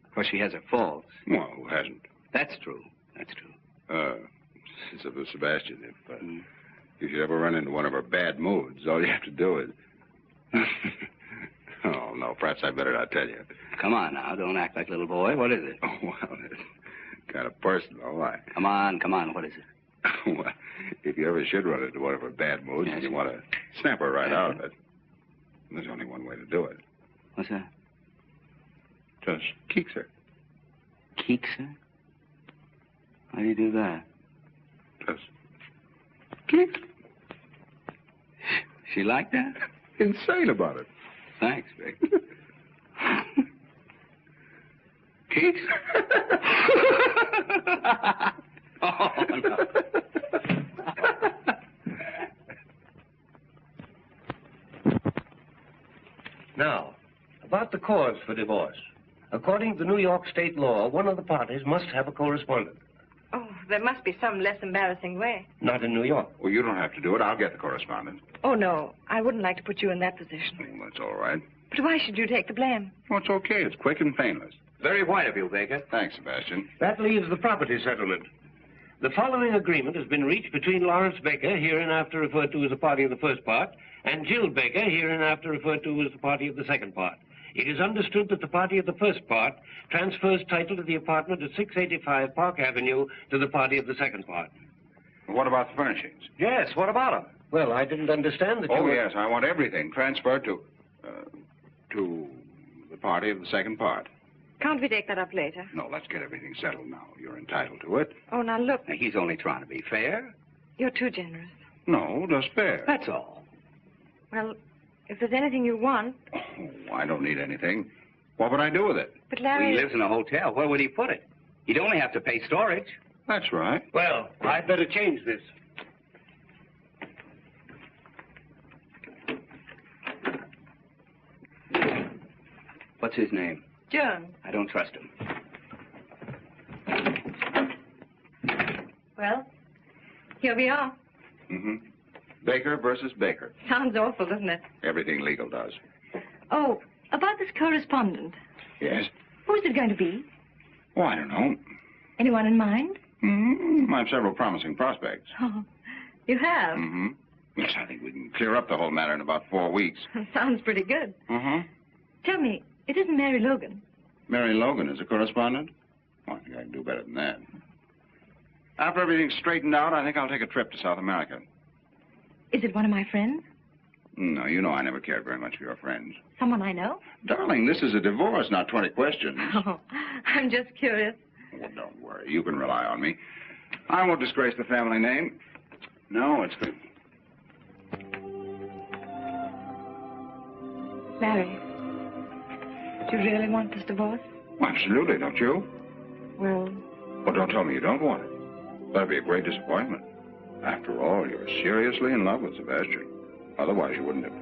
Of course, she has her faults. Well, who hasn't? That's true. Sebastian, if you ever run into one of her bad moods, all you have to do is... Oh, no, perhaps I better not tell you. Come on now, don't act like a little boy. What is it? Oh, well, it's kind of personal. Why? Come on, what is it? Well, if you ever should run into one of her bad moods and you want to snap her right out of it, there's only one way to do it. What's that? Just keeks her. Keeks her? How do you do that? Just keeks. She like that? Insane about it. Thanks, Vic. Keeks? Oh, no. Now, about the cause for divorce. According to New York state law, one of the parties must have a correspondent. Oh, there must be some less embarrassing way. Not in New York. Well, you don't have to do it. I'll get the correspondent. Oh, no. I wouldn't like to put you in that position. Well, that's all right. But why should you take the blame? Well, it's okay. It's quick and painless. Very white of you, Baker. Thanks, Sebastian. That leaves the property settlement. The following agreement has been reached between Lawrence Baker, hereinafter referred to as a party of the first part, and Jill Baker, hereinafter referred to as the party of the second part. It is understood that the party of the first part transfers title to the apartment at 685 Park Avenue to the party of the second part. What about the furnishings? Yes, what about them? Well, I didn't understand that you Oh, were... yes, I want everything transferred to the party of the second part. Can't we take that up later? No, let's get everything settled now. You're entitled to it. Oh, now look. Now, he's only trying to be fair. You're too generous. No, just fair. That's all. Well, if there's anything you want... Oh, I don't need anything. What would I do with it? But Larry... He lives in a hotel. Where would he put it? He'd only have to pay storage. That's right. Well, I'd better change this. What's his name? Joan. I don't trust him. Well, here we are. Mm-hmm. Baker versus Baker. Sounds awful, doesn't it? Everything legal does. Oh, about this correspondent. Yes? Who's it going to be? Oh, I don't know. Anyone in mind? Mm-hmm. I have several promising prospects. Oh, you have? Mm-hmm. Yes, I think we can clear up the whole matter in about 4 weeks. Sounds pretty good. Mm-hmm. Tell me, it isn't Mary Logan. Mary Logan is a correspondent? Oh, I think I can do better than that. After everything's straightened out, I think I'll take a trip to South America. Is it one of my friends? No, you know I never cared very much for your friends. Someone I know? Darling, this is a divorce, not 20 questions. Oh, I'm just curious. Well, don't worry. You can rely on me. I won't disgrace the family name. No, it's good. Larry, do you really want this divorce? Absolutely, don't you? Well... Well, don't tell me you don't want it. That'd be a great disappointment. After all, you're seriously in love with Sebastian. Otherwise, you wouldn't have...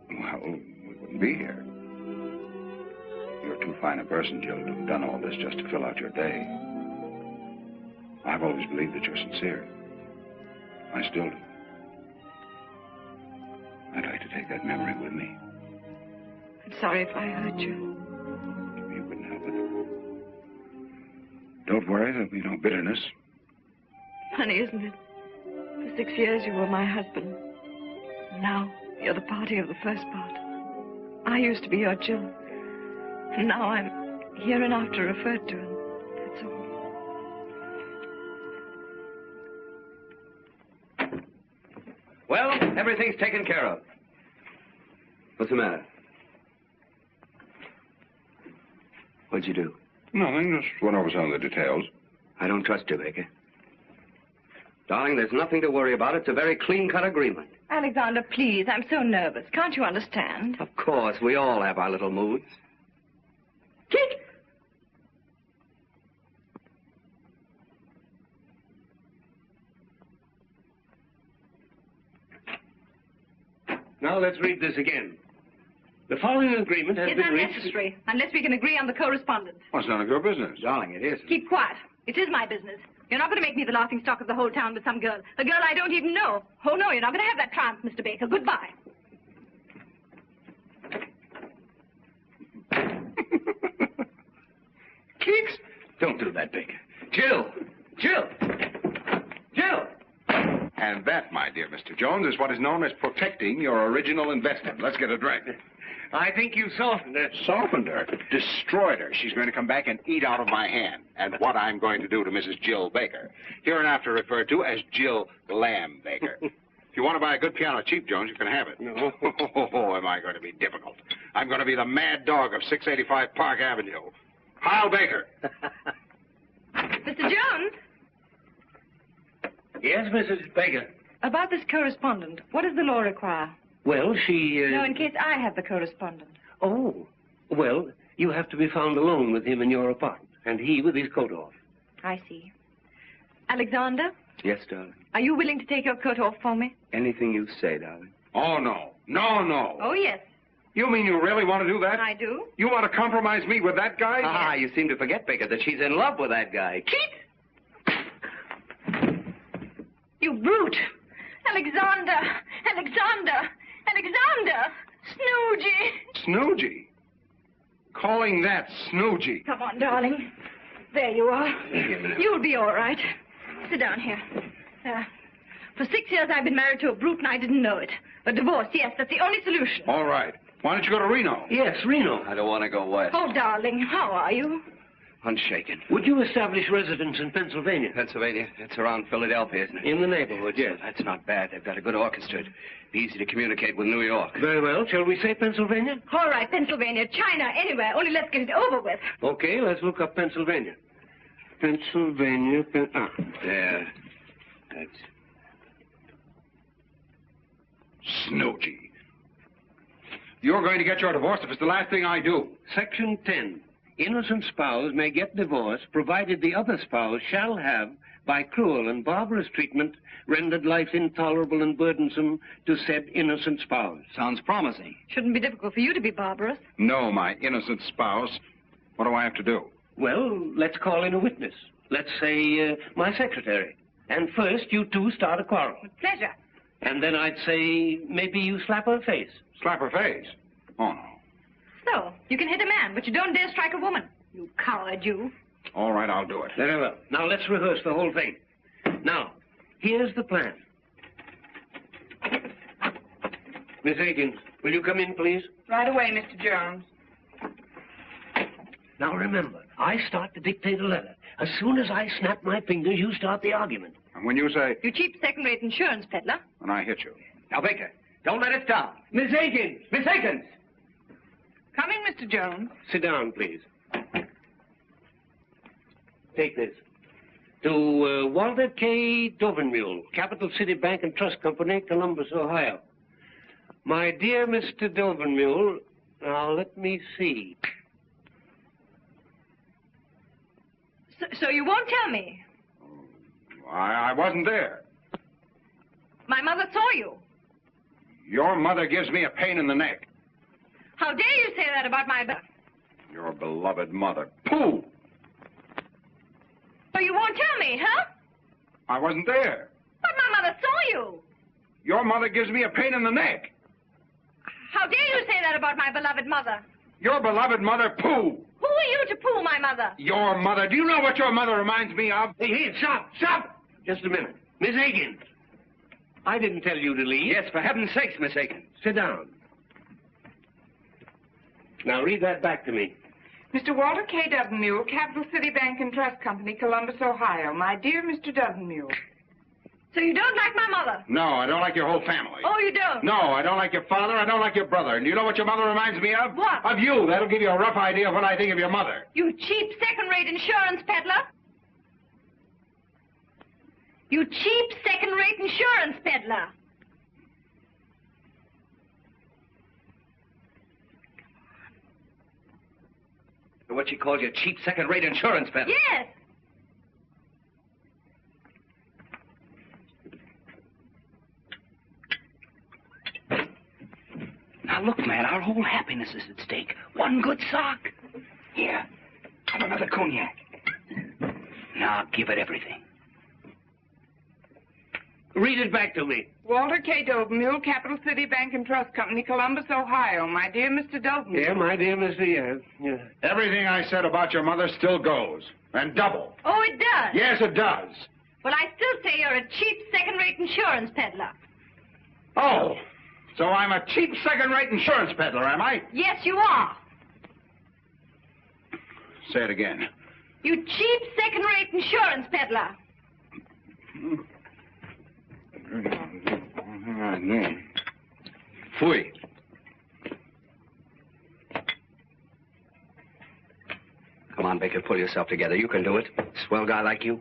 Well, we wouldn't be here. You're too fine a person, Jill, to have done all this just to fill out your day. I've always believed that you're sincere. I still do. I'd like to take that memory with me. I'm sorry if I hurt you. You wouldn't help it. Don't worry, there'll be no bitterness. Funny, isn't it? For 6 years you were my husband. Now you're the party of the first part. I used to be your Jill. And now I'm hereinafter referred to, and that's all. Well, everything's taken care of. What's the matter? What'd you do? Nothing, just went over some of the details. I don't trust you, Baker. Darling, there's nothing to worry about. It's a very clean-cut agreement. Alexander, please, I'm so nervous. Can't you understand? Of course, we all have our little moods. Kick! Now let's read this again. The following agreement has It's been reached... unnecessary, unless we can agree on the correspondence. Well, it's none of your business. Darling, it is. Keep quiet. It is my business. You're not going to make me the laughing stock of the whole town with some girl. A girl I don't even know. Oh, no, you're not going to have that triumph, Mr. Baker. Goodbye. Kicks? Don't do that, Baker. Jill! Jill! Jill! And that, my dear Mr. Jones, is what is known as protecting your original investment. Let's get a drink. I think you softened her. Softened her, destroyed her. She's going to come back and eat out of my hand. And what I'm going to do to Mrs. Jill Baker, hereinafter referred to as Jill Lamb Baker. If you want to buy a good piano cheap, Jones, you can have it. No. Oh, am I going to be difficult? I'm going to be the mad dog of 685 Park Avenue. Heil Baker. Mr. Jones? Yes, Mrs. Baker. About this correspondent, what does the law require? Well, she... No, in case I have the correspondent. Oh. Well, you have to be found alone with him in your apartment, and he with his coat off. I see. Alexander, Yes, darling. are you willing to take your coat off for me? Anything you say, darling. Oh, no. No, no. Oh, yes, You mean you really want to do that? I do. You want to compromise me with that guy? Ah, you seem to forget, Baker, that she's in love with that guy. Keith! You brute! Alexander! Alexander! Alexander! Snoogey! Snoogey? Calling that Snoogey? Come on, darling. There you are. You'll be all right. Sit down here. For 6 years I've been married to a brute and I didn't know it. A divorce, yes, that's the only solution. All right. Why don't you go to Reno? Yes, Reno. I don't want to go west. Oh, darling, how are you? Unshaken. Would you establish residence in Pennsylvania? Pennsylvania? It's around Philadelphia, isn't it? In the neighborhood, yes. That's not bad. They've got a good orchestra. It'd be easy to communicate with New York. Very well. Shall we say Pennsylvania? All right, Pennsylvania, China, anywhere. Only let's get it over with. Okay, let's look up Pennsylvania. Pennsylvania, There. That's... Snooty. You're going to get your divorce if it's the last thing I do. Section 10. Innocent spouse may get divorced provided the other spouse shall have, by cruel and barbarous treatment, rendered life intolerable and burdensome to said innocent spouse. Sounds promising. Shouldn't be difficult for you to be barbarous. No, my innocent spouse. What do I have to do? Well, let's call in a witness. Let's say my secretary. And first, you two start a quarrel. With pleasure. And then I'd say maybe you slap her face. Slap her face? Oh, no. So, you can hit a man, but you don't dare strike a woman. You coward, you. All right, I'll do it. Very well. Now, let's rehearse the whole thing. Now, here's the plan. Miss Aikens, will you come in, please? Right away, Mr. Jones. Now, remember, I start to dictate a letter. As soon as I snap my fingers, you start the argument. And when you say... You cheap second-rate insurance peddler. When I hit you. Now, Baker, don't let it stop. Miss Aikens! Miss Aikens! Coming, Mr. Jones. Sit down, please. Take this. To Walter K. Dovenmule, Capital City Bank and Trust Company, Columbus, Ohio. My dear Mr. Dovenmule, now let me see. So you won't tell me? I wasn't there. My mother saw you. Your mother gives me a pain in the neck. How dare you say that about my... Your beloved mother. Pooh! So you won't tell me, huh? I wasn't there. But my mother saw you. Your mother gives me a pain in the neck. How dare you say that about my beloved mother? Your beloved mother. Pooh! Who are you to poo my mother? Your mother. Do you know what your mother reminds me of? Hey, stop, stop! Just a minute. Miss Aikens, I didn't tell you to leave. Yes, for heaven's sakes, Miss Aikens. Sit down. Now, read that back to me. Mr. Walter K. Dovenmule, Capital City Bank and Trust Company, Columbus, Ohio. My dear Mr. Dovenmule. So you don't like my mother? No, I don't like your whole family. Oh, you don't? No, I don't like your father. I don't like your brother. And do you know what your mother reminds me of? What? Of you. That'll give you a rough idea of what I think of your mother. You cheap second-rate insurance peddler. You cheap second-rate insurance peddler. What she calls your cheap second-rate insurance peddler. Yes. Now, look, man, our whole happiness is at stake. One good sock. Here, have another cognac. Now, give it everything. Read it back to me. Walter K. Dovenmule, Capital City Bank and Trust Company, Columbus, Ohio. My dear Mr. Dovenmule. Yeah, my dear Mr. Yeah. Everything I said about your mother still goes. And double. Oh, it does? Yes, it does. Well, I still say you're a cheap second-rate insurance peddler. Oh, so I'm a cheap second-rate insurance peddler, am I? Yes, you are. Say it again. You cheap second-rate insurance peddler. Fui. Come on, Baker, pull yourself together. You can do it. Swell guy like you.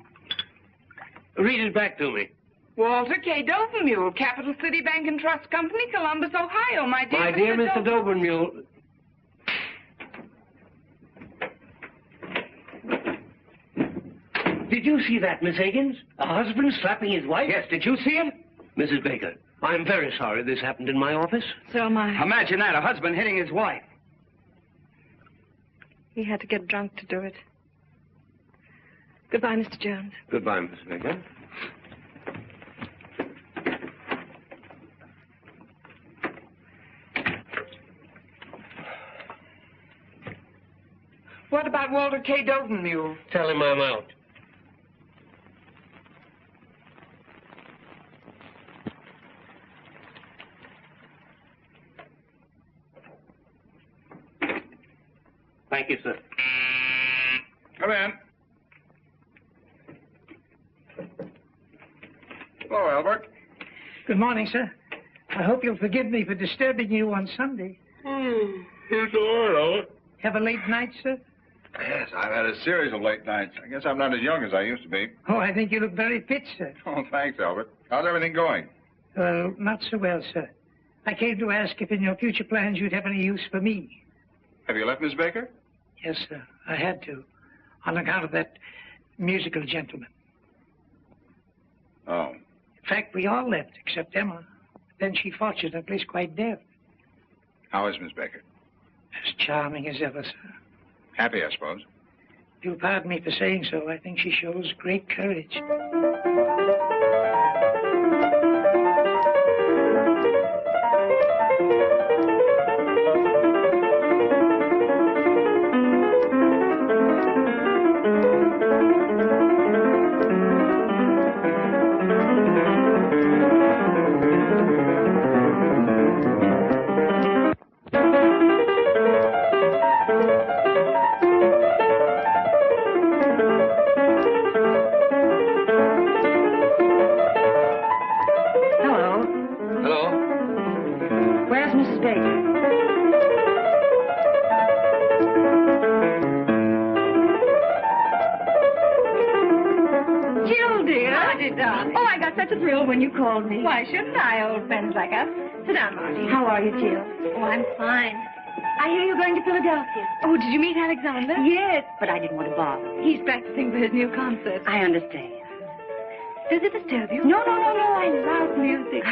Read it back to me. Walter K. Dovenmule, Capital City Bank and Trust Company, Columbus, Ohio. My dear Mr. Dovenmule. Did you see that, Miss Aikens? A husband slapping his wife? Yes, did you see him? Mrs. Baker, I'm very sorry this happened in my office. So am I. Imagine that, a husband hitting his wife. He had to get drunk to do it. Goodbye, Mr. Jones. Goodbye, Mrs. Baker. What about Walter K. Dovenmule? Tell him I'm out. Thank you, sir. Come in. Hello, Albert. Good morning, sir. I hope you'll forgive me for disturbing you on Sunday. It's all right, Albert. Have a late night, sir? Yes, I've had a series of late nights. I guess I'm not as young as I used to be. Oh, I think you look very fit, sir. Oh, thanks, Albert. How's everything going? Well, not so well, sir. I came to ask if in your future plans you'd have any use for me. Have you left Miss Baker? Yes, sir. I had to, on account of that musical gentleman. Oh. In fact, we all left, except Emma. Then she fortunately is quite deaf. How is Miss Baker? As charming as ever, sir. Happy, I suppose. If you'll pardon me for saying so, I think she shows great courage. When you called me. Why shouldn't I, old friends like us? Sit down, Marty. How are you, Jill? Oh, I'm fine. I hear you're going to Philadelphia. Oh, did you meet Alexander? Yes, but I didn't want to bother. He's practicing for his new concert. I understand. Does it disturb you? No. I love music.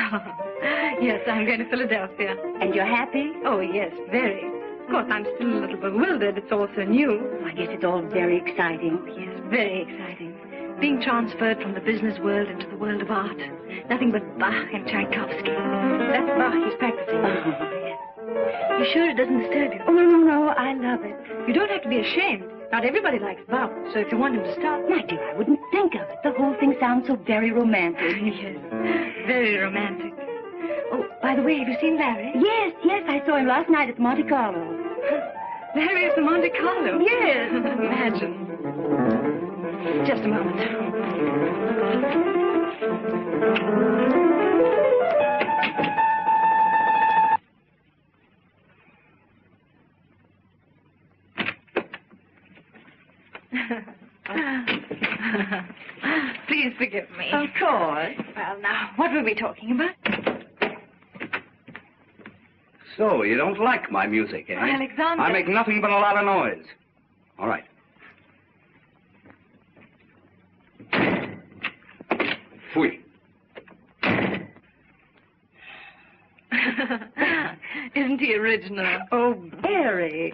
Yes, I'm going to Philadelphia. And you're happy? Oh, yes, very. Of course, I'm still a little bewildered. It's all so new. I guess it's all very exciting. Yes, very exciting. Being transferred from the business world into the world of art. Nothing but Bach and Tchaikovsky. That's Bach he's practicing. Yes. You sure it doesn't disturb you? Oh, no, I love it. You don't have to be ashamed. Not everybody likes Bach, so if you want him to stop... My dear, I wouldn't think of it. The whole thing sounds so very romantic. Yes, very romantic. Oh, by the way, have you seen Larry? Yes, I saw him last night at Monte Carlo. Larry is the Monte Carlo? Yes. Imagine. Just a moment. Please forgive me. Of course. Well, now, what were we talking about? So, you don't like my music, eh? Alexander. I make nothing but a lot of noise. All right. Fui. Isn't he original? Oh, very.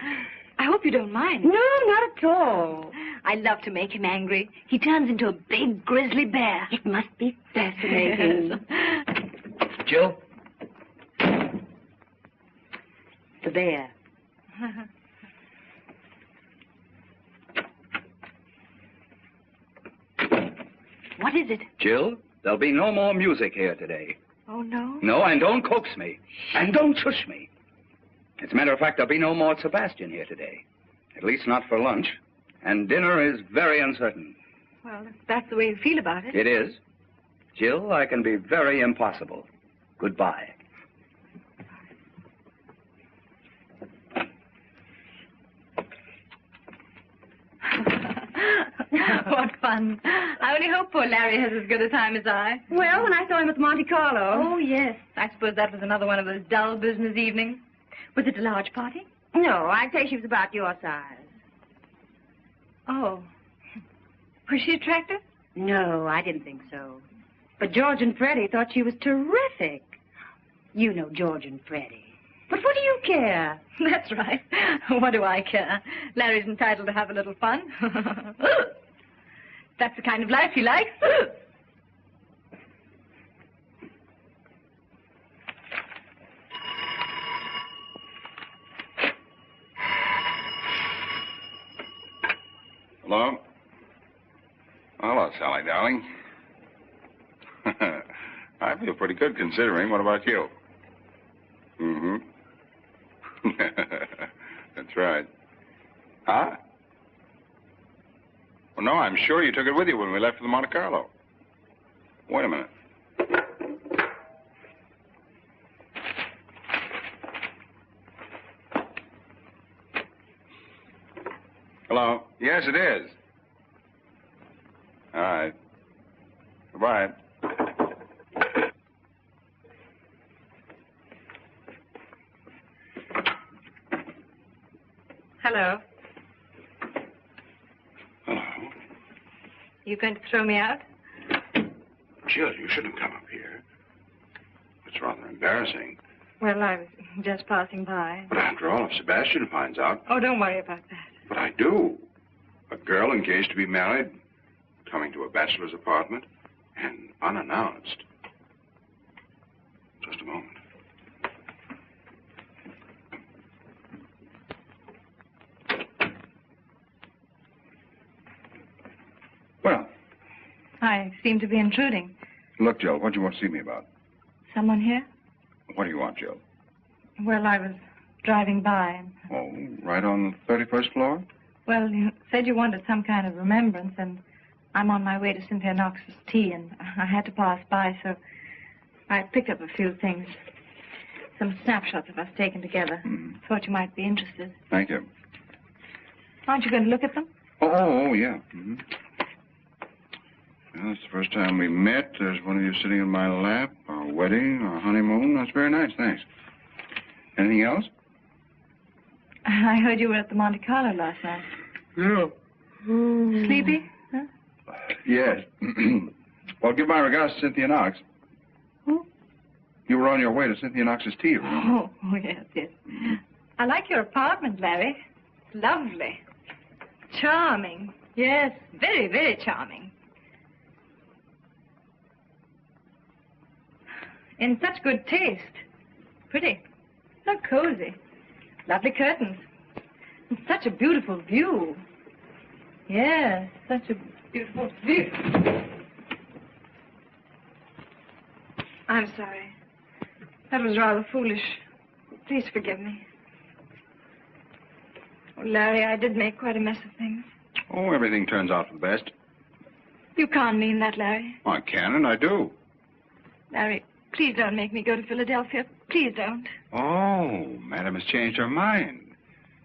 I hope you don't mind. No, not at all. I love to make him angry. He turns into a big grizzly bear. It must be fascinating. Jill? The bear. What is it? Jill, there'll be no more music here today. Oh, no? No, and don't coax me. And don't shush me. As a matter of fact, there'll be no more Sebastian here today. At least not for lunch. And dinner is very uncertain. Well, if that's the way you feel about it. It is. Jill, I can be very impossible. Goodbye. What fun. I only hope poor Larry has as good a time as I. Well, when I saw him at Monte Carlo. Oh, yes. I suppose that was another one of those dull business evenings. Was it a large party? No, I'd say she was about your size. Oh. Was she attractive? No, I didn't think so. But George and Freddie thought she was terrific. You know George and Freddie. But what do you care? That's right. What do I care? Larry's entitled to have a little fun. That's the kind of life he likes. Hello? Hello, Sally, darling. I feel pretty good considering. What about you? Mm-hmm. That's right. Huh? Well, no, I'm sure you took it with you when we left for the Monte Carlo. Wait a minute. Hello? Yes, it is. All right. Goodbye. Hello. Hello. You going to throw me out? Jill, you shouldn't come up here. It's rather embarrassing. Well, I was just passing by. But after all, if Sebastian finds out... Oh, don't worry about that. But I do. A girl engaged to be married, coming to a bachelor's apartment, and unannounced. Just a moment. Well. I seem to be intruding. Look, Jill, what do you want to see me about? Someone here? What do you want, Jill? Well, I was driving by. Oh, right on the 31st floor? Well, you said you wanted some kind of remembrance, and I'm on my way to Cynthia Knox's tea, and I had to pass by, so I picked up a few things. Some snapshots of us taken together. Thought you might be interested. Thank you. Aren't you going to look at them? Oh, yeah. Well, it's the first time we met. There's one of you sitting in my lap. Our wedding, our honeymoon. That's very nice, thanks. Anything else? I heard you were at the Monte Carlo last night. Yeah. Sleepy? Huh? Yes. Well, give my regards to Cynthia Knox. Who? You were on your way to Cynthia Knox's tea room. Oh, yes, yes. I like your apartment, Larry. It's lovely. Charming. Yes, very, very charming. In such good taste. Pretty. So cozy. Lovely curtains. And such a beautiful view. Yes, such a beautiful view. I'm sorry. That was rather foolish. Please forgive me. Oh, Larry, I did make quite a mess of things. Oh, everything turns out for the best. You can't mean that, Larry. I can and I do. Larry, please don't make me go to Philadelphia. Please don't. Oh, Madam has changed her mind.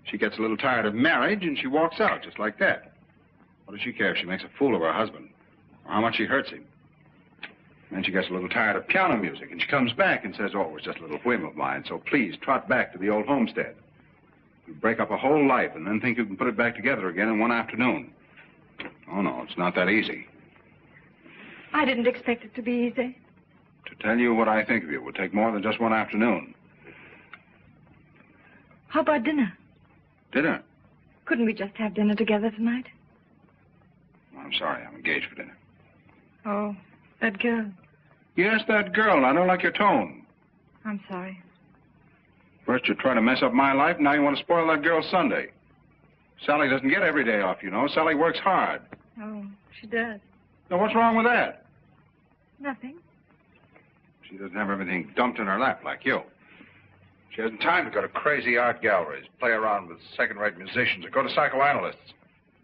She gets a little tired of marriage and she walks out just like that. What does she care if she makes a fool of her husband or how much she hurts him? Then she gets a little tired of piano music and she comes back and says, oh, it was just a little whim of mine, so please trot back to the old homestead. You break up a whole life and then think you can put it back together again in one afternoon. Oh, no, it's not that easy. I didn't expect it to be easy. To tell you what I think of you would take more than just one afternoon. How about dinner? Dinner? Couldn't we just have dinner together tonight? I'm sorry, I'm engaged for dinner. Oh, that girl. Yes, that girl. I don't like your tone. I'm sorry. First you try to mess up my life, now you want to spoil that girl's Sunday. Sally doesn't get every day off, you know. Sally works hard. Oh, she does. Now, what's wrong with that? Nothing. She doesn't have everything dumped in her lap like you. She hasn't time to go to crazy art galleries, play around with second-rate musicians, or go to psychoanalysts.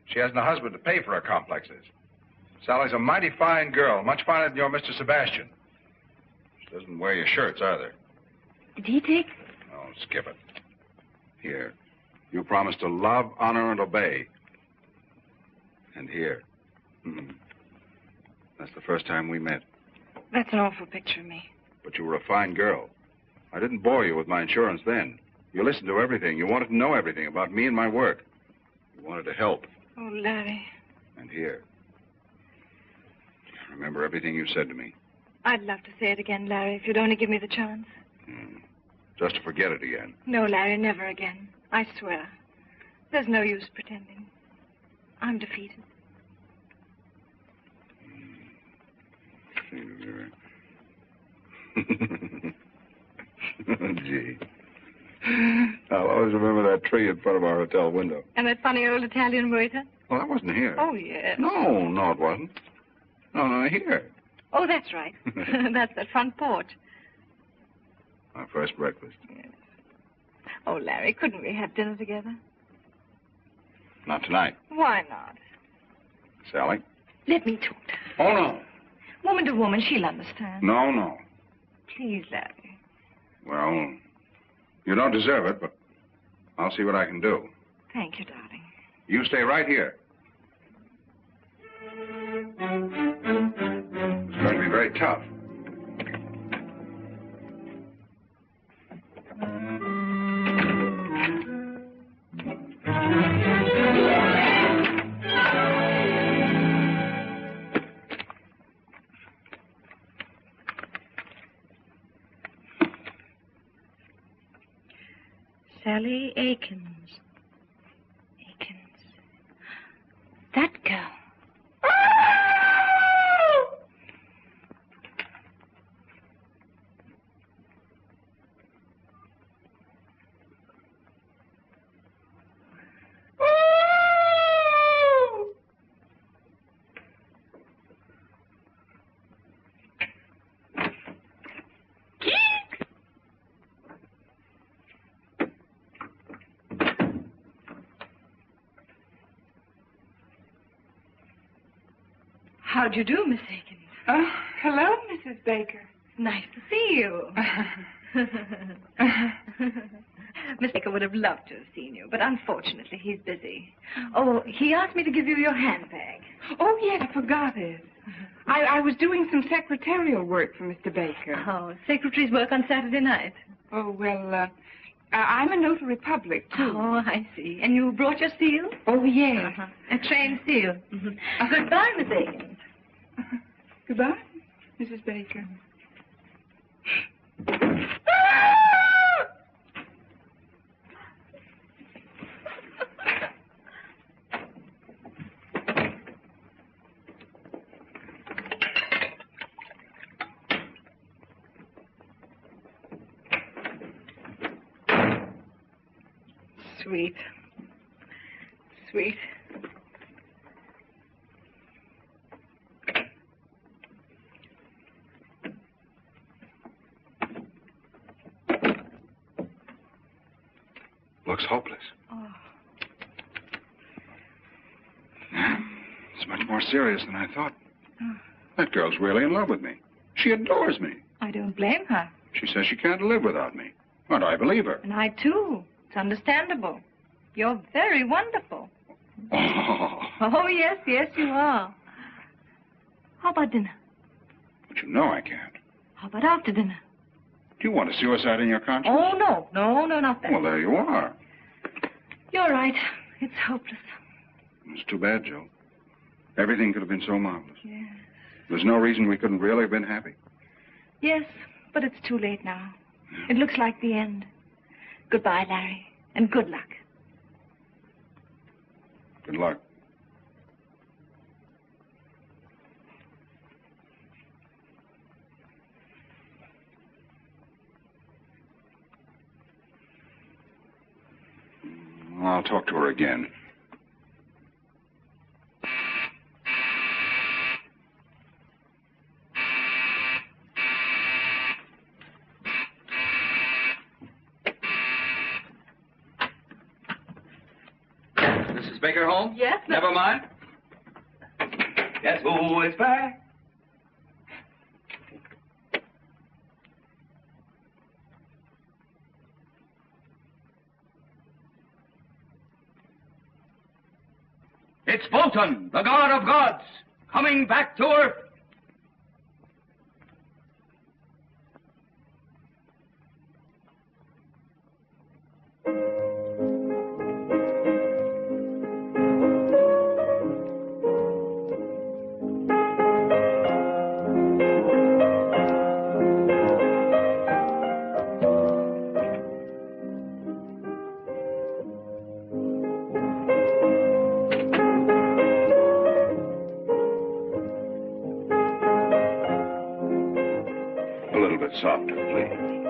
She hasn't a husband to pay for her complexes. Sally's a mighty fine girl, much finer than your Mr. Sebastian. She doesn't wear your shirts either. Did he take? Oh, skip it. Here. You promised to love, honor, and obey. And here. That's the first time we met. That's an awful picture of me. But you were a fine girl. I didn't bore you with my insurance then. You listened to everything. You wanted to know everything about me and my work. You wanted to help. Oh, Larry. And here. Remember everything you said to me. I'd love to say it again, Larry, if you'd only give me the chance. Just to forget it again. No, Larry, never again. I swear. There's no use pretending. I'm defeated. Gee. I'll always remember that tree in front of our hotel window. And that funny old Italian waiter? Well, that wasn't here. Oh, yes. No, it wasn't. No, here. Oh, that's right. That's that front porch. Our first breakfast. Yes. Oh, Larry, couldn't we have dinner together? Not tonight. Why not? Sally? Let me talk to her. Oh, no. Woman to woman, she'll understand. No, no. Please, Larry. Well, you don't deserve it, but I'll see what I can do. Thank you, darling. You stay right here. It's going to be very tough. Sally Aikens. That girl. How'd you do, Miss Aikens? Oh, hello, Mrs. Baker. Nice to see you. Miss Baker would have loved to have seen you, but unfortunately he's busy. Oh, he asked me to give you your handbag. Oh, yes, I forgot it. I was doing some secretarial work for Mr. Baker. Oh, secretaries work on Saturday night. Oh, well, I'm a notary public, too. Oh, I see. And you brought your seal? Oh, yes. A trained seal. Goodbye, Miss Aikens. Goodbye, Mrs. Baker. Sweet. Sweet. Looks hopeless. Oh. It's much more serious than I thought. That girl's really in love with me. She adores me. I don't blame her. She says she can't live without me. And I believe her. And I, too. It's understandable. You're very wonderful. Oh, yes, yes, you are. How about dinner? But you know I can't. How about after dinner? Do you want a suicide in your conscience? Oh, no. No, not that. Well, there you are. You're right. It's hopeless. It's too bad, Joe. Everything could have been so marvelous. Yes. There's no reason we couldn't really have been happy. Yes, but it's too late now. It looks like the end. Goodbye, Larry, and good luck. Good luck. I'll talk to her again. Mrs. Baker home? Yes, Never mind. Guess who is back? It's Wotan, the god of gods, coming back to Earth. Softer, please.